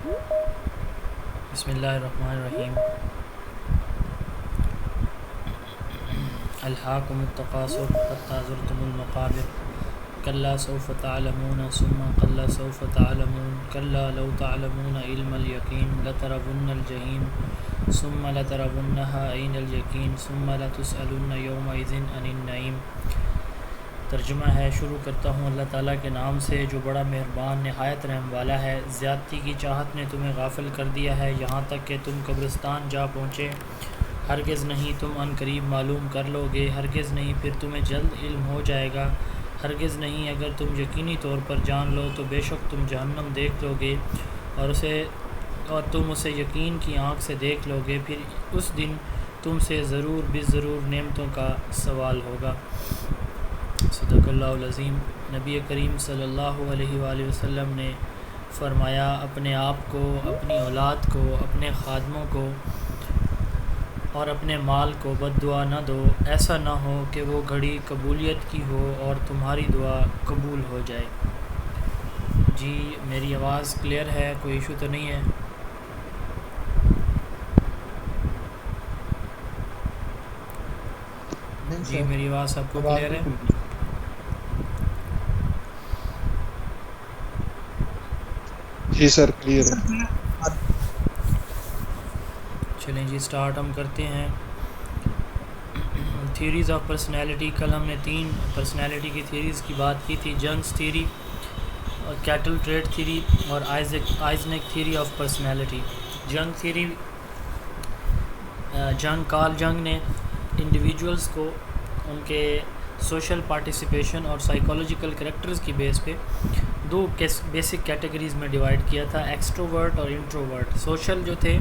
बिस्मिल्लाहिर्रहमानिर्रहीम। अल्हाकुमुत-तकासुर हत्ता ज़ुरतुमुल मक़ाबिर कल्ला सौफ़ तअलमून सुम्मा कल्ला सौफ़ तअलमून कल्ला लौ तअलमून इल्मल यक़ीन लतरवुन्नल जहीम सुम्मा लतरवुन्नहा ऐनल यक़ीन सुम्मा लतुसअलुन्न यौमइज़िन अनिन नईम। तर्जुमा है। शुरू करता हूँ अल्लाह ताला के नाम से जो बड़ा मेहरबान नहायत रहम वाला है। ज़्यादती की चाहत ने तुम्हें गाफिल कर दिया है यहाँ तक कि तुम कब्रिस्तान जा पहुँचे। हरगिज़ नहीं तुम अनकरीब मालूम कर लोगे, हरगिज़ नहीं फिर तुम्हें जल्द इल्म हो जाएगा। हरगिज़ नहीं अगर तुम यकीनी तौर पर जान लो तो बेशक तुम जहन्नम देख लोगे और तुम उसे यकीन की आँख से देख लोगे। फिर उस दिन तुमसे ज़रूर बिज़रूर नेमतों का सवाल होगा। सदक़ल्लाहुल अज़ीम। नबी करीम सल्लल्लाहु अलैहि वसल्लम ने फ़रमाया, अपने आप को, अपनी औलाद को, अपने ख़ादमों को और अपने माल को बद्दुआ न दो। ऐसा ना हो कि वो घड़ी कबूलियत की हो और तुम्हारी दुआ कबूल हो जाए। जी मेरी आवाज़ क्लियर है? कोई इशू तो नहीं है? नहीं जी सर, मेरी आवाज़ सबको आवाज़ क्लियर है? बिल्कुल क्लियर। जी सर, क्लियर है। चलें जी स्टार्ट हम करते हैं। Theories of personality. कल हमने 3 पर्सनैलिटी की थीरीज़ की बात की थी। जंग्स थीरी और कैटल ट्रेड थीरी और आइजनेक थीरी ऑफ पर्सनैलिटी। जंग थीरी, कार्ल जंग ने इंडिविजुअल्स को उनके सोशल पार्टिसिपेशन और साइकोलॉजिकल करैक्टर्स की बेस पे 2 बेसिक कैटेगरीज़ में डिवाइड किया था, एक्सट्रोवर्ट और इंट्रोवर्ट। सोशल जो थे,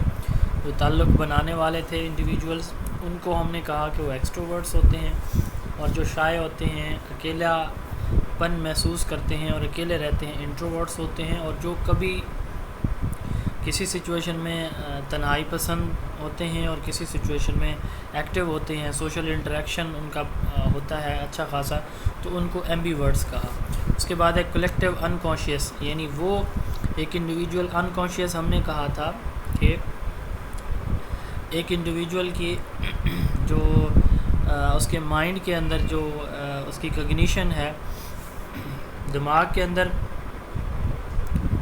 जो ताल्लुक़ बनाने वाले थे इंडिविजुअल्स, उनको हमने कहा कि वो एक्सट्रोवर्ट्स होते हैं, और जो शाय होते हैं, अकेलापन महसूस करते हैं और अकेले रहते हैं, इंट्रोवर्ट्स होते हैं। और जो कभी किसी सिचुएशन में तन्हाई पसंद होते हैं और किसी सिचुएशन में एक्टिव होते हैं, सोशल इंटरेक्शन उनका होता है अच्छा खासा, तो उनको एम्बीवर्ट्स कहा। उसके बाद एक कलेक्टिव अनकॉन्शियस, यानी वो एक इंडिविजुअल अनकॉन्शियस हमने कहा था कि एक इंडिविजुअल की जो उसके माइंड के अंदर जो उसकी कॉग्निशन है, दिमाग के अंदर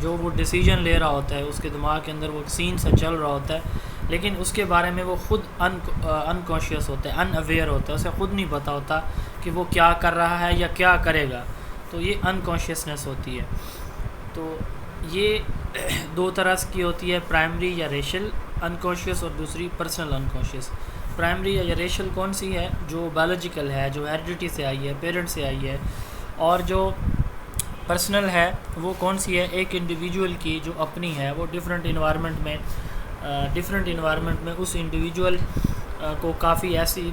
जो वो डिसीजन ले रहा होता है, उसके दिमाग के अंदर वो सीन सा चल रहा होता है, लेकिन उसके बारे में वो ख़ुद अनकॉन्शियस होता है, अनअवेयर होता है, उसे ख़ुद नहीं पता होता कि वो क्या कर रहा है या क्या करेगा। तो ये अनकॉन्शियसनेस होती है। तो ये 2 तरह की होती है, प्राइमरी या रेशल अनकॉन्शियस और दूसरी पर्सनल अनकॉन्शियस। प्राइमरी या रेशल कौन सी है? जो बायोलॉजिकल है, जो हेरिडिटी से आई है, पेरेंट से आई है। और जो पर्सनल है वो कौन सी है? एक इंडिविजुअल की जो अपनी है, वो डिफरेंट इन्वायरमेंट में उस इंडिविजुअल को काफ़ी ऐसी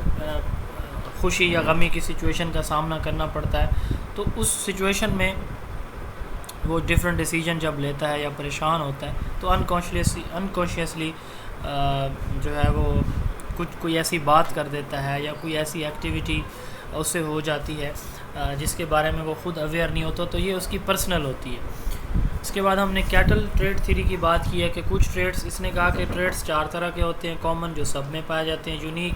खुशी या गमी की सिचुएशन का सामना करना पड़ता है, तो उस सिचुएशन में वो डिफरेंट डिसीजन जब लेता है या परेशान होता है, तो अनकॉन्शियसली जो है वो कोई ऐसी बात कर देता है या कोई ऐसी एक्टिविटी उससे हो जाती है जिसके बारे में वो ख़ुद अवेयर नहीं होता, तो ये उसकी पर्सनल होती है। इसके बाद हमने कैटल ट्रेड थ्योरी की बात की है कि कुछ ट्रेड्स, इसने कहा कि ट्रेड्स 4 तरह के होते हैं, कॉमन जो सब में पाए जाते हैं, यूनिक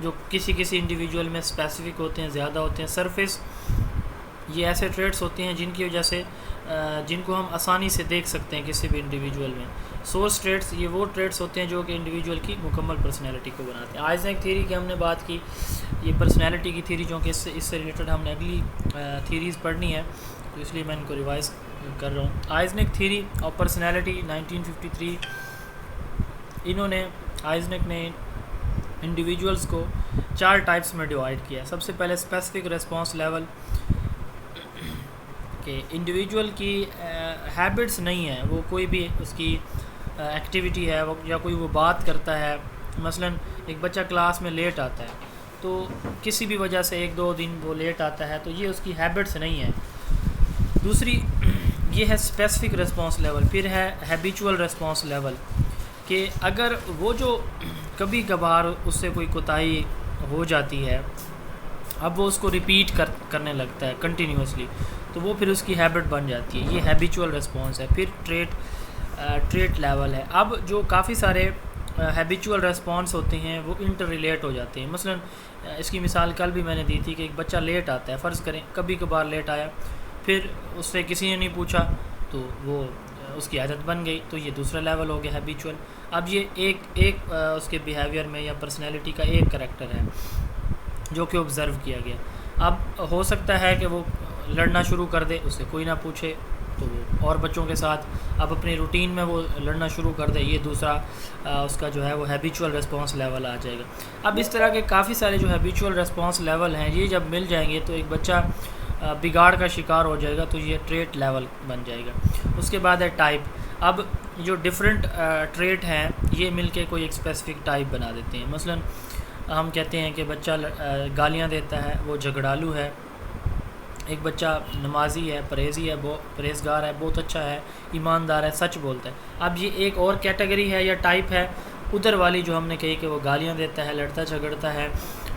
जो किसी इंडिविजुअल में स्पेसिफिक होते हैं, ज़्यादा होते हैं, सरफेस ये ऐसे ट्रेड्स होते हैं जिनकी वजह से जिनको हम आसानी से देख सकते हैं किसी भी इंडिविजुअल में। सोर्स ट्रेड्स ये वो ट्रेड्स होते हैं जो कि इंडिविजुअल की मुकम्मल पर्सनैलिटी को बनाते हैं। आइजनेक थ्योरी की हमने बात की, ये पर्सनैलिटी की थ्योरी, जो कि इससे रिलेटेड हमने अगली थ्योरीज़ पढ़नी है, तो इसलिए मैं इनको रिवाइज़ कर रहा हूँ। आइजनेक थ्योरी और पर्सनैलिटी 1953, आइजनेक ने इंडिविजुअल्स को 4 टाइप्स में डिवाइड किया। सबसे पहले स्पेसिफिक रिस्पॉन्स लेवल, कि इंडिविजुअल की हैबिट्स नहीं है, वो कोई भी उसकी एक्टिविटी है वो या कोई वो बात करता है, मसलन एक बच्चा क्लास में लेट आता है, तो किसी भी वजह से 1-2 दिन वो लेट आता है, तो ये उसकी हैबिट्स नहीं है। दूसरी ये है स्पेसिफिक रिस्पॉन्स लेवल। फिर है हैबिचुअल रिस्पॉन्स लेवल, कि अगर वो जो कभी कभार उससे कोई कोताही हो जाती है, अब वो उसको रिपीट करने लगता है कंटिन्यूसली, तो वो फिर उसकी हैबिट बन जाती है, ये हैबिचुअल रिस्पॉन्स है। फिर ट्रेट ट्रेट लेवल है। अब जो काफ़ी सारे हैबिचुअल रेस्पॉन्स होते हैं वो इंटर रिलेट हो जाते हैं। मसलन इसकी मिसाल कल भी मैंने दी थी कि एक बच्चा लेट आता है, फ़र्ज़ करें कभी कभार लेट आया, फिर उससे किसी ने नहीं पूछा तो वो उसकी आदत बन गई, तो ये दूसरा लेवल हो गया हैबिचुअल। अब ये एक उसके बिहेवियर में या पर्सनैलिटी का एक करैक्टर है जो कि ऑब्ज़र्व किया गया। अब हो सकता है कि वो लड़ना शुरू कर दे, उससे कोई ना पूछे, तो वो और बच्चों के साथ अब अपनी रूटीन में वो लड़ना शुरू कर दे, ये दूसरा उसका जो है वो हैबिचुअल रिस्पांस लेवल आ जाएगा। अब इस तरह के काफ़ी सारे जो हैबिचुअल रिस्पांस लेवल हैं, ये जब मिल जाएंगे तो एक बच्चा बिगाड़ का शिकार हो जाएगा, तो ये ट्रेट लेवल बन जाएगा। उसके बाद है टाइप। अब जो डिफरेंट ट्रेट हैं ये मिलके कोई एक स्पेसिफिक टाइप बना देते हैं। मसलन हम कहते हैं कि बच्चा गालियाँ देता है, वो झगड़ालू है। एक बच्चा नमाजी है, परहेज़ी है, परहेज़गार है, बहुत अच्छा है, ईमानदार है, सच बोलता है। अब ये एक और कैटेगरी है या टाइप है। उधर वाली जो हमने कही कि वो गालियाँ देता है, लड़ता झगड़ता है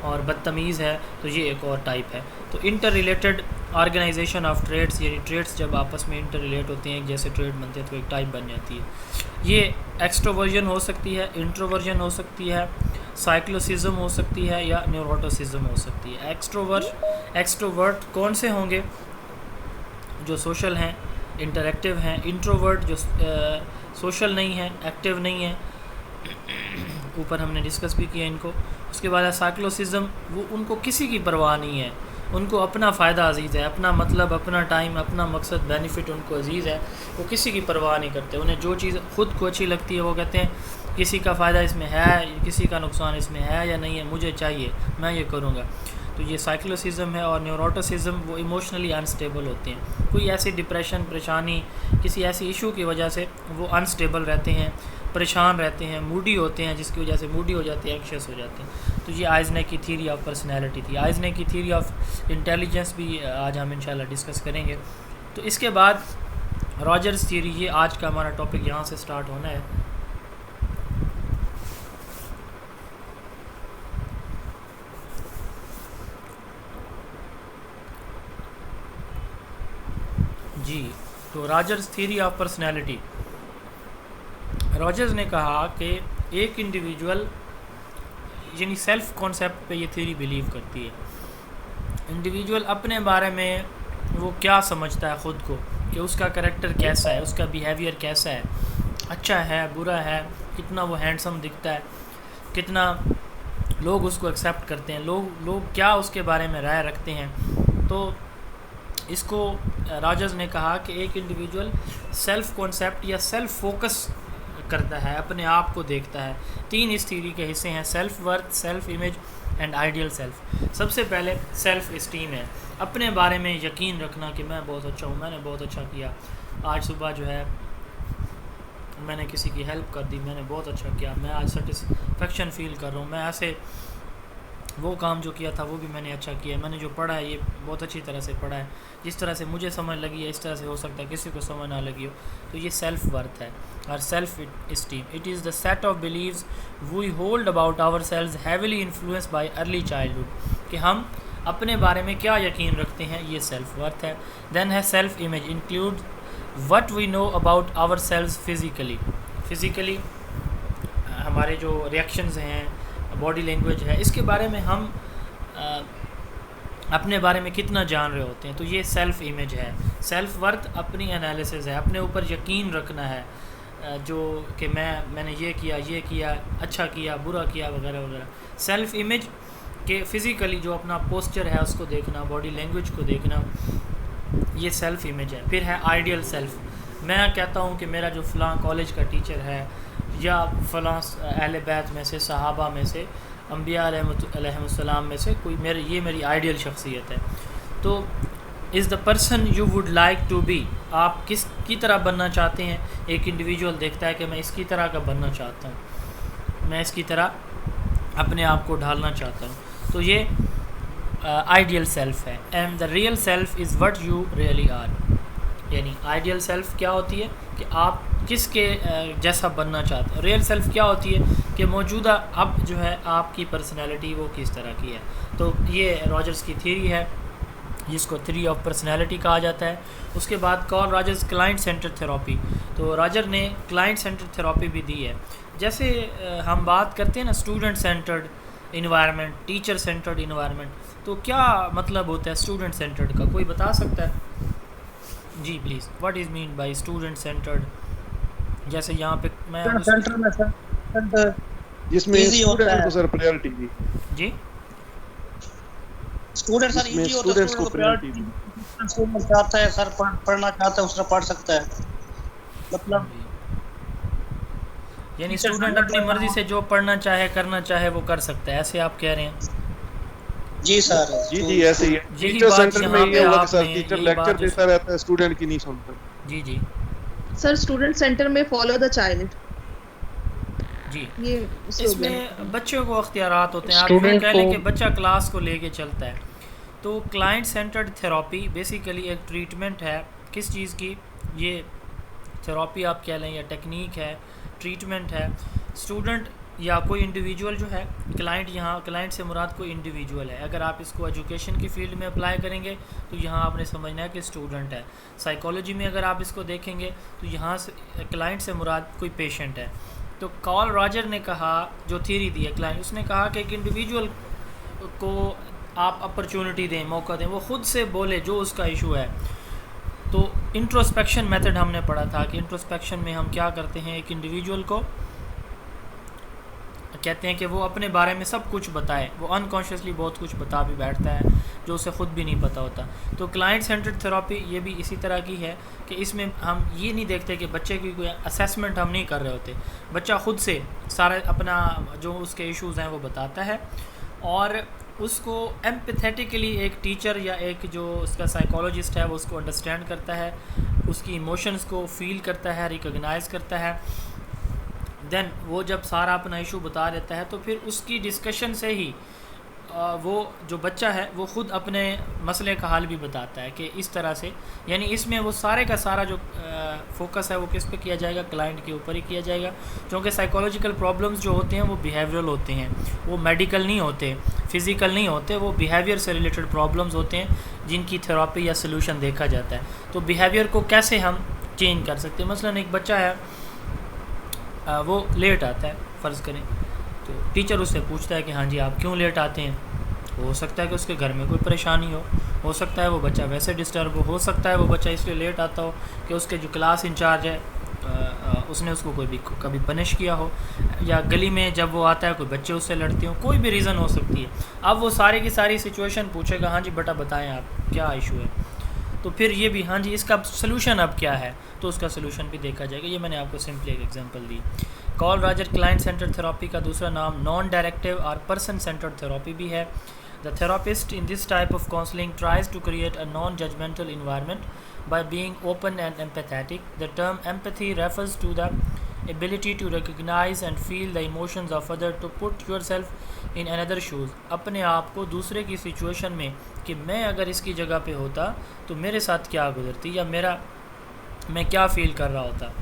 और बदतमीज़ है, तो ये एक और टाइप है। तो interrelated organisation of trades, यानी ट्रेड्स जब आपस में इंटर रिलेट होते हैं, एक जैसे ट्रेड बनते हैं तो एक टाइप बन जाती है। ये एक्सट्रोवर्जन हो सकती है, इंट्रोवर्जन हो सकती है, साइक्लोसिज्म हो सकती है या न्यूरोटिसिज्म हो सकती है। एक्सट्रोवर्ट कौन से होंगे? जो सोशल हैं, इंटरेक्टिव हैं। इंट्रोवर्ट जो सोशल नहीं है, एक्टिव नहीं है, ऊपर हमने डिस्कस भी किया इनको। उसके बाद है साइक्लोसिज्म, वो उनको किसी की परवाह नहीं है, उनको अपना फ़ायदा अजीज़ है, अपना मतलब, अपना टाइम, अपना मकसद, बेनिफिट उनको अजीज़ है, वो किसी की परवाह नहीं करते। उन्हें जो चीज़ ख़ुद को अच्छी लगती है वो कहते हैं किसी का फ़ायदा इसमें है, किसी का नुकसान इसमें है या नहीं है, मुझे चाहिए, मैं ये करूँगा। तो ये साइक्लोसिज्म है। और न्यूरोटिसिज्म वो इमोशनली अनस्टेबल होते हैं, कोई ऐसी डिप्रेशन, परेशानी, किसी ऐसी इशू की वजह से वो अनस्टेबल रहते हैं, परेशान रहते हैं, मूडी होते हैं, जिसकी वजह से मूडी हो जाते हैं, एंक्शस हो जाते हैं। तो ये आइजने की थ्योरी ऑफ पर्सनैलिटी थी। आइजने की थ्योरी ऑफ इंटेलिजेंस भी आज हम इंशाल्लाह डिस्कस करेंगे। तो इसके बाद रॉजर्स थ्योरी, ये आज का हमारा टॉपिक यहाँ से स्टार्ट होना है। जी, तो Rogers theory of personality. Rogers ने कहा कि एक इंडिविजुअल यानी सेल्फ कॉन्सेप्ट पे ये थ्योरी बिलीव करती है। इंडिविजुअल अपने बारे में वो क्या समझता है ख़ुद को, कि उसका करैक्टर कैसा है, उसका बिहेवियर कैसा है, अच्छा है, बुरा है, कितना वो हैंडसम दिखता है, कितना लोग उसको एक्सेप्ट करते हैं, लोग क्या उसके बारे में राय रखते हैं। तो इसको रॉजर्स ने कहा कि एक इंडिविजुअल सेल्फ कॉन्सेप्ट या सेल्फ फोकस करता है, अपने आप को देखता है। 3 इस थ्योरी के हिस्से हैं: self worth, self image and ideal self. सबसे पहले सेल्फ इस्टीम है, अपने बारे में यकीन रखना कि मैं बहुत अच्छा हूँ, मैंने बहुत अच्छा किया, आज सुबह जो है मैंने किसी की हेल्प कर दी, मैंने बहुत अच्छा किया, मैं आज सेटिस्फेक्शन फ़ील कर रहा हूँ, मैं ऐसे वो काम जो किया था वो भी मैंने अच्छा किया, मैंने जो पढ़ा है ये बहुत अच्छी तरह से पढ़ा है, जिस तरह से मुझे समझ लगी है इस तरह से हो सकता है किसी को समझ ना लगी हो। तो ये सेल्फ वर्थ है। और self esteem, it is the set of beliefs we hold about ourselves heavily influenced by early childhood, कि हम अपने बारे में क्या यकीन रखते हैं, ये सेल्फ वर्थ है। देन है self image, include what we know about ourselves physically हमारे जो रिएक्शंस हैं, बॉडी लैंग्वेज है, इसके बारे में हम अपने बारे में कितना जान रहे होते हैं, तो ये सेल्फ इमेज है। सेल्फ वर्थ अपनी एनालिसिस है, अपने ऊपर यकीन रखना है, जो कि मैंने ये किया, अच्छा किया, बुरा किया, वगैरह वगैरह। सेल्फ इमेज के फ़िज़िकली जो अपना पोस्चर है उसको देखना, बॉडी लैंग्वेज को देखना, ये सेल्फ इमेज है। फिर है आइडियल सेल्फ, मैं कहता हूँ कि मेरा जो फ़लाँ कॉलेज का टीचर है या फ़लाँ अहले बैत में से, सहाबा में से, अम्बिया अलैहिमुस्सलाम में से कोई ये मेरी आइडियल शख्सियत है। तो is the person you would like to be, आप किस की तरह बनना चाहते हैं। एक इंडिविजुअल देखता है कि मैं इसकी तरह का बनना चाहता हूँ, मैं इसकी तरह अपने आप को ढालना चाहता हूँ, तो ये आइडियल सेल्फ है। And the real self is what you really are, यानी आइडियल सेल्फ क्या होती है कि आप किसके जैसा बनना चाहते हैं। रियल सेल्फ क्या होती है कि मौजूदा अब जो है आपकी पर्सनैलिटी वो किस तरह की है। तो ये रॉजर्स की थ्योरी है। जिसको थ्री ऑफ पर्सनैलिटी कहा जाता है। उसके बाद call Rogers client centre therapy, तो रॉजर ने क्लाइंट सेंटर थेरेपी भी दी है। जैसे हम बात करते हैं ना student centred environment, teacher centred environment, तो क्या मतलब होता है स्टूडेंट सेंटर्ड का, कोई बता सकता है? जी please, what is mean by student centred? जैसे यहाँ पे मैं सेंटर में सर जिसमें इजी होता स्टूडेंट है। को सर प्रायोरिटी दी, जी स्टूडेंट सर जिसमें इजी होता है, स्टूडेंट्स स्टूडेंट को को प्रायोरिटी दी। प्रायोरिटी, स्टूडेंट चाहता है सर पढ़ना चाहता है उसने पढ़ सकता है, मतलब यानी टीचर स्टूडेंट संगत अपनी में मर्जी से जो पढ़ना चाहे करना चाहे वो कर सकता है, ऐसे आप कह रहे हैं? जी सर। जी ऐसे ही है। यही टीचर बात सेंटर में यहाँ ये पे हुआ कि सर आपने टीचर यही लेक्चर बात जो देता रहता है, स्टूडेंट की नहीं सुनता। जी जी सर स्टूडेंट सेंटर में फॉलो द चाइल्ड, जी, ये स्लोगन है। इसमें बच्चों को अख्तियारात होते हैं। आप यूँ स्टूडेंट कह लें को कि बच्चा क्लास को लेके चलता है। तो क्लाइंट सेंटर्ड थेरेपी बेसिकली एक ट्रीटमेंट है, किस चीज़ की? ये थेरेपी आप कह लें या टेक्निक है, ट्रीटमेंट है। स्टूडेंट या कोई इंडिविजुअल जो है, क्लाइंट, यहाँ क्लाइंट से मुराद कोई इंडिविजुअल है। अगर आप इसको एजुकेशन की फील्ड में अप्लाई करेंगे तो यहाँ आपने समझना है कि स्टूडेंट है। साइकोलॉजी में अगर आप इसको देखेंगे तो यहाँ से क्लाइंट से मुराद कोई पेशेंट है। तो कॉल रॉजर ने कहा, जो थ्योरी दी है क्लाइंट, उसने कहा कि एक इंडिविजुअल को आप अपॉर्चुनिटी दें, मौका दें, वो ख़ुद से बोले जो उसका इशू है। तो इंट्रोस्पेक्शन मेथड हमने पढ़ा था कि इंट्रोस्पेक्शन में हम क्या करते हैं, एक इंडिविजुअल को कहते हैं कि वो अपने बारे में सब कुछ बताए। वो अनकॉन्शियसली बहुत कुछ बता भी बैठता है जो उसे ख़ुद भी नहीं पता होता। तो क्लाइंट सेंटर्ड थेरेपी ये भी इसी तरह की है कि इसमें हम ये नहीं देखते कि बच्चे की कोई असेसमेंट हम नहीं कर रहे होते। बच्चा ख़ुद से सारा अपना जो उसके इश्यूज़ हैं वो बताता है और उसको एम्पैथेटिकली एक टीचर या एक जो उसका साइकोलॉजिस्ट है वो उसको अंडरस्टैंड करता है, उसकी इमोशंस को फील करता है, रिकॉग्नाइज़ करता है। देन वो जब सारा अपना इशू बता देता है तो फिर उसकी डिस्कशन से ही वो जो बच्चा है वो ख़ुद अपने मसले का हाल भी बताता है कि इस तरह से। यानी इसमें वो सारे का सारा जो फोकस है वो किस पे किया जाएगा, क्लाइंट के ऊपर ही किया जाएगा। क्योंकि साइकोलॉजिकल प्रॉब्लम्स जो होते हैं वो बिहेवियरल होते हैं, वो मेडिकल नहीं होते, फिज़िकल नहीं होते, वो बिहेवियर से रिलेटेड प्रॉब्लम्स होते हैं जिनकी थेरेपी या सोल्यूशन देखा जाता है। तो बिहेवियर को कैसे हम चेंज कर सकते हैं? मसलन एक बच्चा है, वो लेट आता है फ़र्ज़ करें, तो टीचर उससे पूछता है कि हाँ जी आप क्यों लेट आते हैं। हो सकता है कि उसके घर में कोई परेशानी हो सकता है वो बच्चा वैसे डिस्टर्ब हो सकता है वो बच्चा इसलिए लेट आता हो कि उसके जो क्लास इंचार्ज है उसने उसको कभी पनिश किया हो, या गली में जब वो आता है कोई बच्चे उससे लड़ते हो, कोई भी रीज़न हो सकती है। अब वो सारी की सारी सिचुएशन पूछेगा, हाँ जी बेटा बताएं आप क्या इशू है। तो फिर ये भी हाँ जी इसका सलूशन अब क्या है, तो उसका सलूशन भी देखा जाएगा। ये मैंने आपको सिंपली एक एग्जांपल दी। Carl Roger client centre therapy का दूसरा नाम नॉन डायरेक्टिव और पर्सन सेंटर्ड थेरेपी भी है। The therapist in this type of counselling tries to create a non judgemental environment by being open and empathetic. The term empathy refers to the ability to recognize and feel the emotions of other, to put yourself in another shoes. अपने आप को दूसरे की situation में कि मैं अगर इसकी जगह पे होता तो मेरे साथ क्या गुजरती या मैं क्या फील कर रहा होता।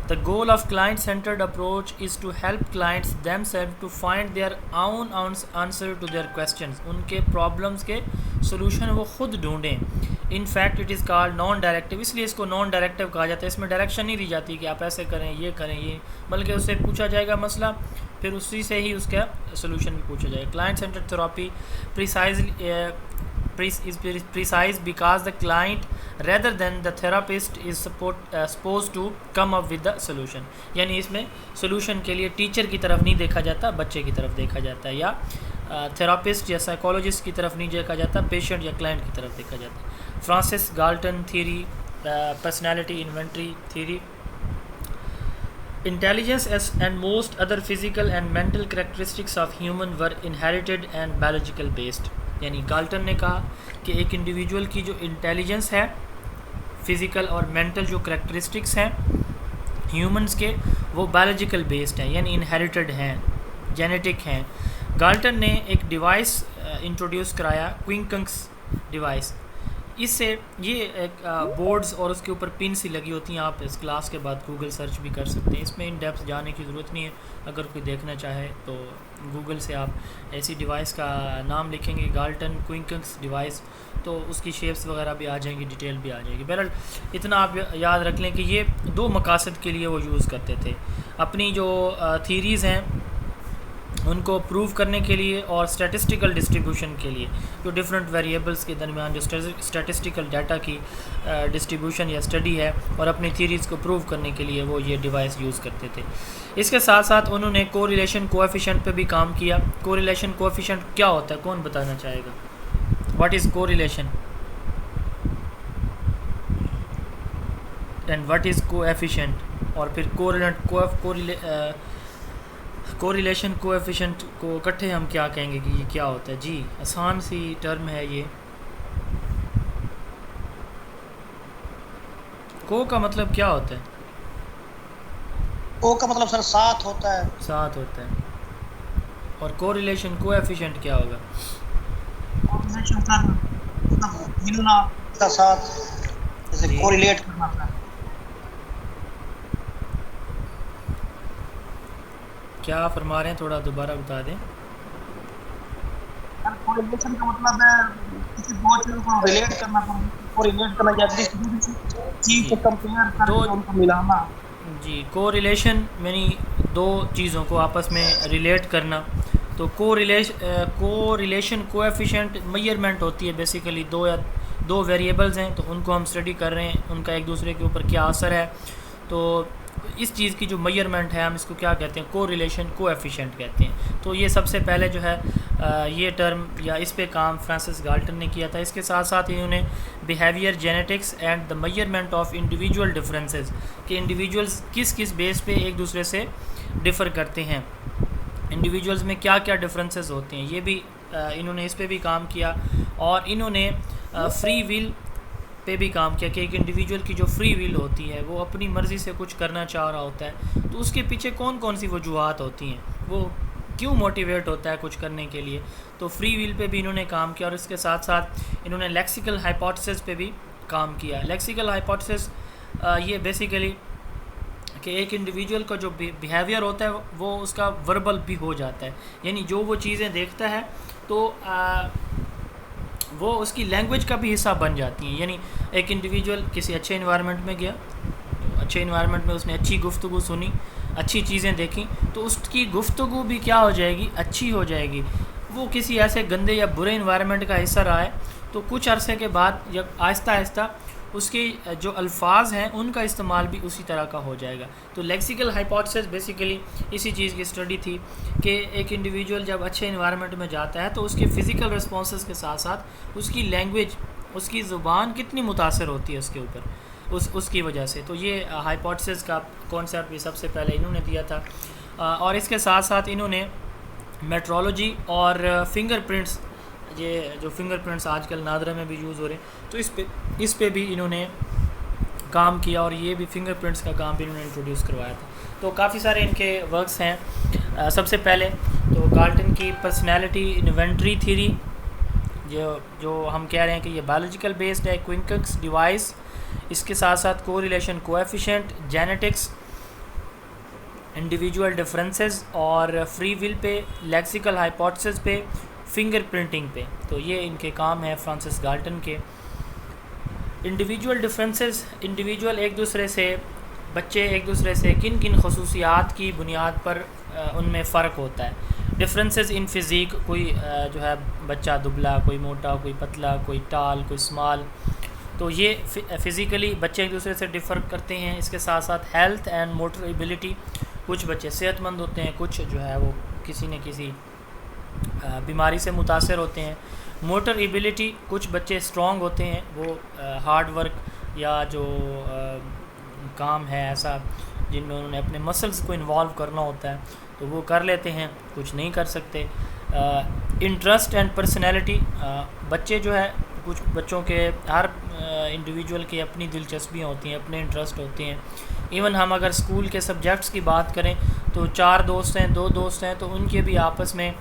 The goal of client-centered approach is to help clients themselves to find their own answer to their questions. उनके problems के solution वो खुद ढूंढें। In fact, it is called non-directive, इसलिए इसको non-directive कहा जाता है। इसमें डायरेक्शन नहीं दी जाती कि आप ऐसे करें ये करें ये, बल्कि उससे पूछा जाएगा मसला, फिर उसी से ही उसका सोल्यूशन भी पूछा जाएगा। Client centred therapy is precise because the client rather than the therapist is supposed to come up with the solution. यानी इसमें solution के लिए टीचर की तरफ नहीं देखा जाता, बच्चे की तरफ देखा जाता है, या थेरापिस्ट या साइकोलॉजिस्ट की तरफ नहीं देखा जाता, पेशेंट या क्लाइंट की तरफ देखा जाता है। Francis Galton theory, personality inventory theory. Intelligence and most other physical and mental characteristics of human were inherited and biological based. यानी गाल्टन ने कहा कि एक इंडिविजुअल की जो इंटेलिजेंस है, फिज़िकल और मेंटल जो करैक्टरिस्टिक्स हैं ह्यूमंस के, वो बायोलॉजिकल बेस्ड हैं, यानी इनहेरिटेड हैं, जेनेटिक हैं। गाल्टन ने एक डिवाइस इंट्रोड्यूस कराया, क्विंकंक्स डिवाइस। इससे ये एक बोर्ड्स और उसके ऊपर पिन सी लगी होती हैं, आप इस क्लास के बाद गूगल सर्च भी कर सकते हैं, इसमें इन डेप्थ जाने की ज़रूरत नहीं है। अगर कोई देखना चाहे तो गूगल से आप ऐसी डिवाइस का नाम लिखेंगे गाल्टन क्विंकस डिवाइस, तो उसकी शेप्स वगैरह भी आ जाएंगी, डिटेल भी आ जाएगी। बहरहाल इतना आप याद रख लें कि ये दो मकासद के लिए वो यूज़ करते थे, अपनी जो थीरीज़ हैं उनको प्रूव करने के लिए और स्टैटिस्टिकल डिस्ट्रीब्यूशन के लिए, जो डिफरेंट वेरिएबल्स के दरमियान जो स्टैटिस्टिकल डाटा की डिस्ट्रीब्यूशन या स्टडी है, और अपनी थीरीज़ को प्रूव करने के लिए वो ये डिवाइस यूज़ करते थे। इसके साथ साथ उन्होंने कोरिलेशन कोएफिशिएंट पे भी काम किया। कोरिलेशन कोएफिशिएंट क्या होता है, कौन बताना चाहेगा? What is correlation and what is coefficient, और फिर कोरिलेशन कोएफिशिएंट को इकट्ठे हम क्या कहेंगे कि ये क्या होता है? जी आसान सी टर्म है ये। को का मतलब क्या होता है? ओ का मतलब सर साथ होता है। साथ होता है। और कोरिलेशन कोएफिशिएंट क्या होगा? कोरिलेशन सर मिलना का साथ, जैसे जी। कोरिलेट करना सर। क्या फरमा रहे हैं, थोड़ा दोबारा बता दें। कोरिलेशन का मतलब है किसी दो चीजों को रिलेट करना, कोरिलेट करना या किसी चीज को कंपेयर करके उनको मिलाना। जी, कोरिलेशन यानी दो चीज़ों को आपस में रिलेट करना। तो कोरिलेशन कोएफिशिएंट मेजरमेंट होती है, बेसिकली दो वेरिएबल्स हैं, तो उनको हम स्टडी कर रहे हैं, उनका एक दूसरे के ऊपर क्या असर है। तो इस चीज़ की जो मेजरमेंट है हम इसको क्या कहते हैं? कोरिलेशन कोएफिशिएंट कहते हैं। तो ये सबसे पहले जो है ये टर्म या इस पे काम फ्रांसिस गाल्टन ने किया था। इसके साथ साथ इन्होंने behaviour genetics and the measurement of individual differences, कि इंडिविजुअल्स किस किस बेस पे एक दूसरे से डिफ़र करते हैं, इंडिविजुअल्स में क्या क्या डिफरेंसेस होते हैं, ये भी इन्होंने इस पे भी काम किया। और इन्होंने फ्री विल पे भी काम किया कि एक इंडिविजुअल की जो फ्री विल होती है वो अपनी मर्ज़ी से कुछ करना चाह रहा होता है, तो उसके पीछे कौन कौन सी वजूहात होती हैं, वो क्यों मोटिवेट होता है कुछ करने के लिए। तो फ्री विल पे भी इन्होंने काम किया। और इसके साथ साथ इन्होंने लेक्सिकल हाइपोथेसिस पे भी काम किया। लेक्सिकल हाइपोथेसिस ये बेसिकली कि एक इंडिविजुअल का जो बिहेवियर होता है वो उसका वर्बल भी हो जाता है, यानी जो वो चीज़ें देखता है तो वो उसकी लैंग्वेज का भी हिस्सा बन जाती हैं। यानी एक इंडिविजुअल किसी अच्छे इन्वायरमेंट में गया, तो अच्छे इन्वायरमेंट में उसने अच्छी गुफ्तगू सुनी, अच्छी चीज़ें देखी, तो उसकी गुफ्तगू भी क्या हो जाएगी? अच्छी हो जाएगी। वो किसी ऐसे गंदे या बुरे इन्वायरमेंट का हिस्सा रहा है, तो कुछ अरसे के बाद जब आहिस्ता आहिस्ता उसके जो अल्फाज हैं उनका इस्तेमाल भी उसी तरह का हो जाएगा। तो लेक्सिकल हाइपोथेसिस बेसिकली इसी चीज़ की स्टडी थी कि एक इंडिविजुअल जब अच्छे इन्वायरमेंट में जाता है तो उसके फ़िज़िकल रिस्पॉन्सेस के साथ साथ उसकी लैंग्वेज, उसकी ज़ुबान कितनी मुतासर होती है उसके ऊपर, उसकी वजह से। तो ये हाइपोथेसिस का कॉन्सेप्ट भी सबसे पहले इन्होंने दिया था। और इसके साथ साथ इन्होंने मेट्रोलॉजी और फिंगरप्रिंट्स, ये जो फिंगरप्रिंट्स आजकल नादरा में भी यूज़ हो रहे हैं, तो इस पे भी इन्होंने काम किया, और ये भी फिंगरप्रिंट्स का काम भी इन्होंने इंट्रोड्यूस करवाया था। तो काफ़ी सारे इनके वर्क्स हैं। सबसे पहले तो गाल्टन की पर्सनैलिटी इन्वेंट्री थ्योरी, जो हम कह रहे हैं कि ये बायोलॉजिकल बेस्ड है, क्विंकस डिवाइस, इसके साथ साथ correlation coefficient, genetics, individual differences और फ्री विल पे, लेक्सिकल हाइपोथेसिस पे, फिंगर प्रिंटिंग पे। तो ये इनके काम है फ्रांसिस गाल्टन के। इंडिविजुअल डिफरेंसेस, इंडिविजुअल बच्चे एक दूसरे से किन किन खसूसियात की बुनियाद पर उनमें फ़र्क होता है। डिफरेंसेस इन फिज़िक, कोई जो है बच्चा दुबला, कोई मोटा, कोई पतला, कोई टाल, कोई स्मॉल, तो ये फ़िज़िकली बच्चे एक दूसरे से डिफ़र करते हैं। इसके साथ साथ हेल्थ एंड मोटर एबिलिटी, कुछ बच्चे सेहतमंद होते हैं, कुछ जो है वो किसी न किसी बीमारी से मुतासर होते हैं। मोटर एबिलिटी, कुछ बच्चे स्ट्रॉन्ग होते हैं, वो हार्ड वर्क या जो काम है ऐसा जिनमें उन्होंने अपने मसल्स को इन्वॉल्व करना होता है तो वो कर लेते हैं, कुछ नहीं कर सकते। इंटरेस्ट एंड पर्सनैलिटी, बच्चे जो है, कुछ बच्चों के हर इंडिविजुअल की अपनी दिलचस्पियाँ होती हैं, अपने इंटरेस्ट होते हैं। इवन हम अगर स्कूल के सब्जेक्ट्स की बात करें तो 4 दोस्त हैं, 2 दोस्त हैं, तो उनके भी आपस में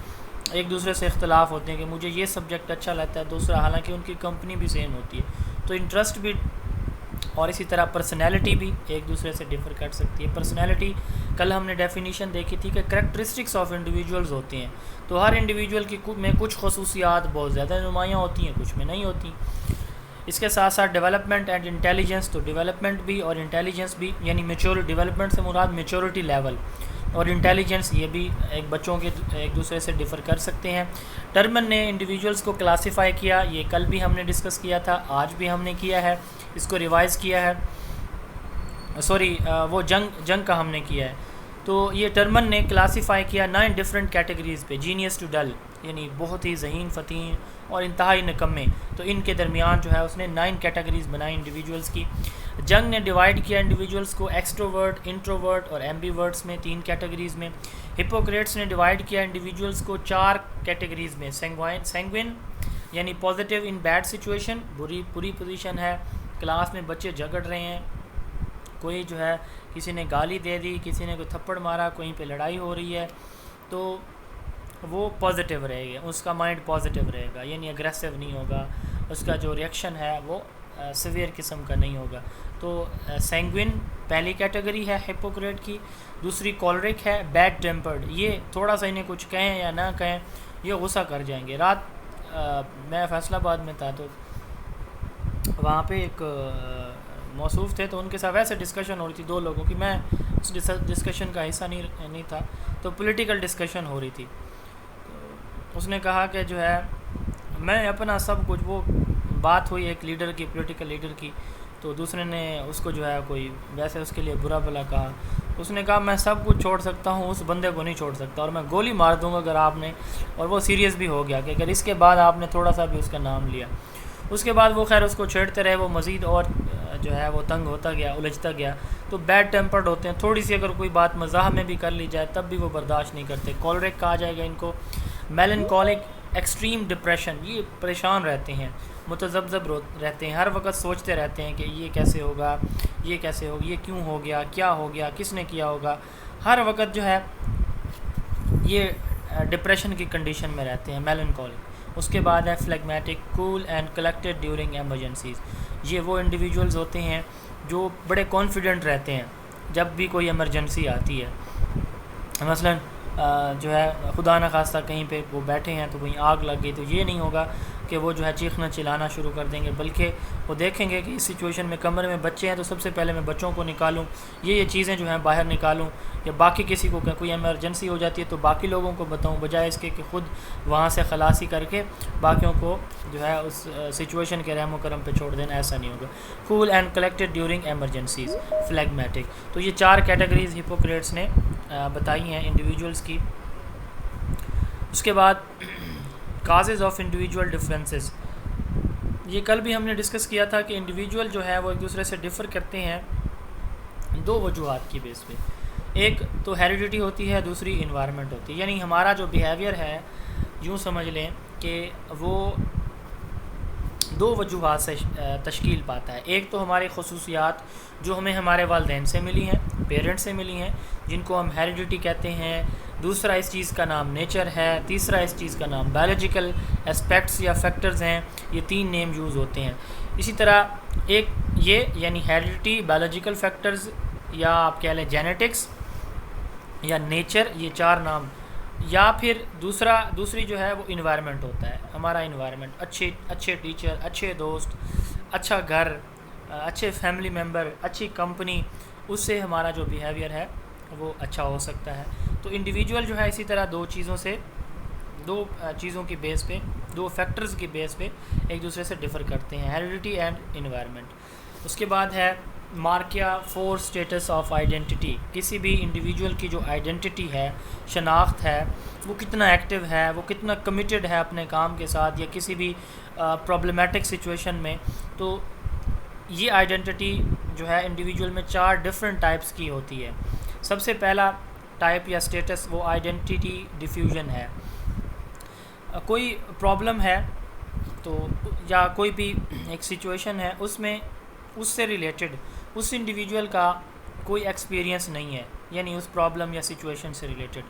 एक दूसरे से इख्तलाफ होते हैं कि मुझे ये सब्जेक्ट अच्छा लगता है, दूसरा, हालांकि उनकी कंपनी भी सेम होती है। तो इंटरेस्ट भी और इसी तरह पर्सनैलिटी भी एक दूसरे से डिफ़र कर सकती है। पर्सनैलिटी कल हमने डेफिनेशन देखी थी कि करैक्टरिस्टिक्स ऑफ इंडिविजुअल्स होते हैं, तो हर इंडिविजुअल की में कुछ खसूसियात बहुत ज़्यादा नुमायाँ होती हैं, कुछ में नहीं होती। इसके साथ साथ डेवलपमेंट एंड इंटेलिजेंस, तो डेवलपमेंट भी और इंटेलिजेंस भी, यानी मेच्योरिटी, डेवलपमेंट से मुराद मेच्योरिटी लेवल, और इंटेलिजेंस ये भी एक बच्चों के एक दूसरे से डिफ़र कर सकते हैं। टर्मन ने इंडिविजुअल्स को क्लासीफाई किया, ये कल भी हमने डिस्कस किया था, आज भी हमने किया है, इसको रिवाइज़ किया है, वो जंग का हमने किया है। तो ये टर्मन ने क्लासीफाई किया 9 डिफरेंट कैटेगरीज़ पे, जीनियस टू डल, यानी बहुत ही ज़हीन, फ़तीन और इंतहाई निकम्मे, तो इनके दरमियान जो है उसने 9 कैटेगरीज़ बनाई इंडिविजुअल्स की। जंग ने डिवाइड किया इंडिविजुअल्स को एक्सट्रोवर्ट, इंट्रोवर्ट और एम्बीवर्ट्स में, 3 कैटेगरीज़ में। हिपोक्रेट्स ने डिवाइड किया इंडिविजुअल्स को 4 कैटेगरीज़ में, सैंग्विन यानी पॉजिटिव इन बैड सिचुएशन, बुरी पोजीशन है, क्लास में बच्चे झगड़ रहे हैं, कोई जो है किसी ने गाली दे दी, किसी ने कोई थप्पड़ मारा, कहीं पे लड़ाई हो रही है, तो वो पॉजिटिव रहेगा, उसका माइंड पॉजिटिव रहेगा, यानी अग्रेसिव नहीं होगा, उसका जो रिएक्शन है वो सीवियर किस्म का नहीं होगा। तो सैंग्विन पहली कैटेगरी है हिपोक्रेट की। दूसरी कॉलरिक है, बैड टेम्पर्ड, ये थोड़ा सा इन्हें कुछ कहें या ना कहें ये गुस्सा कर जाएंगे। रात मैं फैसलाबाद में था, तो वहाँ पे एक मौसूफ थे, तो उनके साथ वैसे डिस्कशन हो रही थी 2 लोगों की, मैं उस डिस्कशन का हिस्सा नहीं था, तो पॉलिटिकल डिस्कशन हो रही थी। तो उसने कहा कि जो है मैं अपना सब कुछ, वो बात हुई एक लीडर की, पॉलिटिकल लीडर की, तो दूसरे ने उसको जो है कोई वैसे उसके लिए बुरा भला कहा। उसने कहा मैं सब कुछ छोड़ सकता हूँ, उस बंदे को नहीं छोड़ सकता, और मैं गोली मार दूँगा अगर आपने, और वो सीरियस भी हो गया कि अगर इसके बाद आपने थोड़ा सा भी उसका नाम लिया। उसके बाद वो खैर उसको छेड़ते रहे, वो मज़ीद और जो है वो तंग होता गया, उलझता गया। तो बैड टेम्पर्ड होते हैं, थोड़ी सी अगर कोई बात मज़ाह में भी कर ली जाए तब भी वो बर्दाश्त नहीं करते। कॉलरिक कहा जाएगा इनको। मेलनकॉलिक, एक्सट्रीम डिप्रेशन, ये परेशान रहते हैं, मुतज़ब्ज़ब रहते हैं, हर वक्त सोचते रहते हैं कि ये कैसे होगा, ये कैसे होगा, ये क्यों हो गया, क्या हो गया, किसने किया होगा, हर वक्त जो है ये डिप्रेशन की कंडीशन में रहते हैं, मेलनकॉलिक। उसके बाद है phlegmatic, cool and collected during emergencies, ये वो इंडिविजुअल्स होते हैं जो बड़े कॉन्फिडेंट रहते हैं जब भी कोई इमरजेंसी आती है। मसलन जो है खुदा न खास्ता कहीं पे वो बैठे हैं तो कहीं आग लग गई, तो ये नहीं होगा कि वो जो है चीखना चिल्लाना शुरू कर देंगे, बल्कि वो देखेंगे कि इस सिचुएशन में कमरे में बच्चे हैं तो सबसे पहले मैं बच्चों को निकालूं, ये चीज़ें जो हैं बाहर निकालूं, या बाकी किसी को कोई इमरजेंसी हो जाती है तो बाकी लोगों को बताऊं, बजाय इसके कि ख़ुद वहाँ से खलासी करके बाकियों को जो है उस सिचुएशन के रहमो करम पे छोड़ देना, ऐसा नहीं होगा। Cool and collected during emergencies, phlegmatic. तो ये 4 कैटेगरीज़ हिपोक्रेट्स ने बताई हैं इंडिविजुअल्स की। उसके बाद काजेज़ ऑफ इंडिविजुअल डिफरेंसेस, ये कल भी हमने डिस्कस किया था कि इंडिविजुअल जो है वो एक दूसरे से डिफ़र करते हैं 2 वजूहात की बेस पे। एक तो हेरिडिटी होती है, दूसरी इन्वायरमेंट होती है, यानी हमारा जो बिहेवियर है यूँ समझ लें कि वो 2 वजूहात से तश्कील पाता है। एक तो हमारी खसूसियात जो हमें हमारे वालिदैन से मिली हैं, पेरेंट्स से मिली हैं, जिनको हम हेरिडिटी कहते हैं। दूसरा इस चीज़ का नाम नेचर है। तीसरा इस चीज़ का नाम बायोलॉजिकल एस्पेक्ट्स या फैक्टर्स हैं। ये 3 नेम यूज़ होते हैं। इसी तरह एक ये यानी हेरिडिटी, बायोलॉजिकल फैक्टर्स या आप कह लें जेनेटिक्स या नेचर, ये 4 नाम। या फिर दूसरी जो है वो इन्वायरमेंट होता है, हमारा इन्वायरमेंट, अच्छे टीचर, अच्छे दोस्त, अच्छा घर, अच्छे फैमिली मेम्बर, अच्छी कंपनी, उससे हमारा जो बिहेवियर है वो अच्छा हो सकता है। तो इंडिविजुअल जो है इसी तरह 2 चीज़ों की बेस पे, 2 फैक्टर्स की बेस पे एक दूसरे से डिफ़र करते हैं, हेरिडिटी एंड इन्वायरमेंट। उसके बाद है मार्किया 4 स्टेटस ऑफ आइडेंटिटी। किसी भी इंडिविजुअल की जो आइडेंटिटी है, शनाख्त है, वो कितना एक्टिव है, वो कितना कमिटेड है अपने काम के साथ या किसी भी प्रॉब्लमेटिक सिचुएशन में। तो ये आइडेंटिटी जो है इंडिविजुअल में 4 डिफरेंट टाइप्स की होती है। सबसे पहला टाइप या स्टेटस वो आइडेंटिटी डिफ्यूजन है। कोई प्रॉब्लम है तो या कोई भी एक सिचुएशन है, उसमें उससे रिलेटेड उस इंडिविजुअल का कोई एक्सपीरियंस नहीं है, यानी उस प्रॉब्लम या सिचुएशन से रिलेटेड,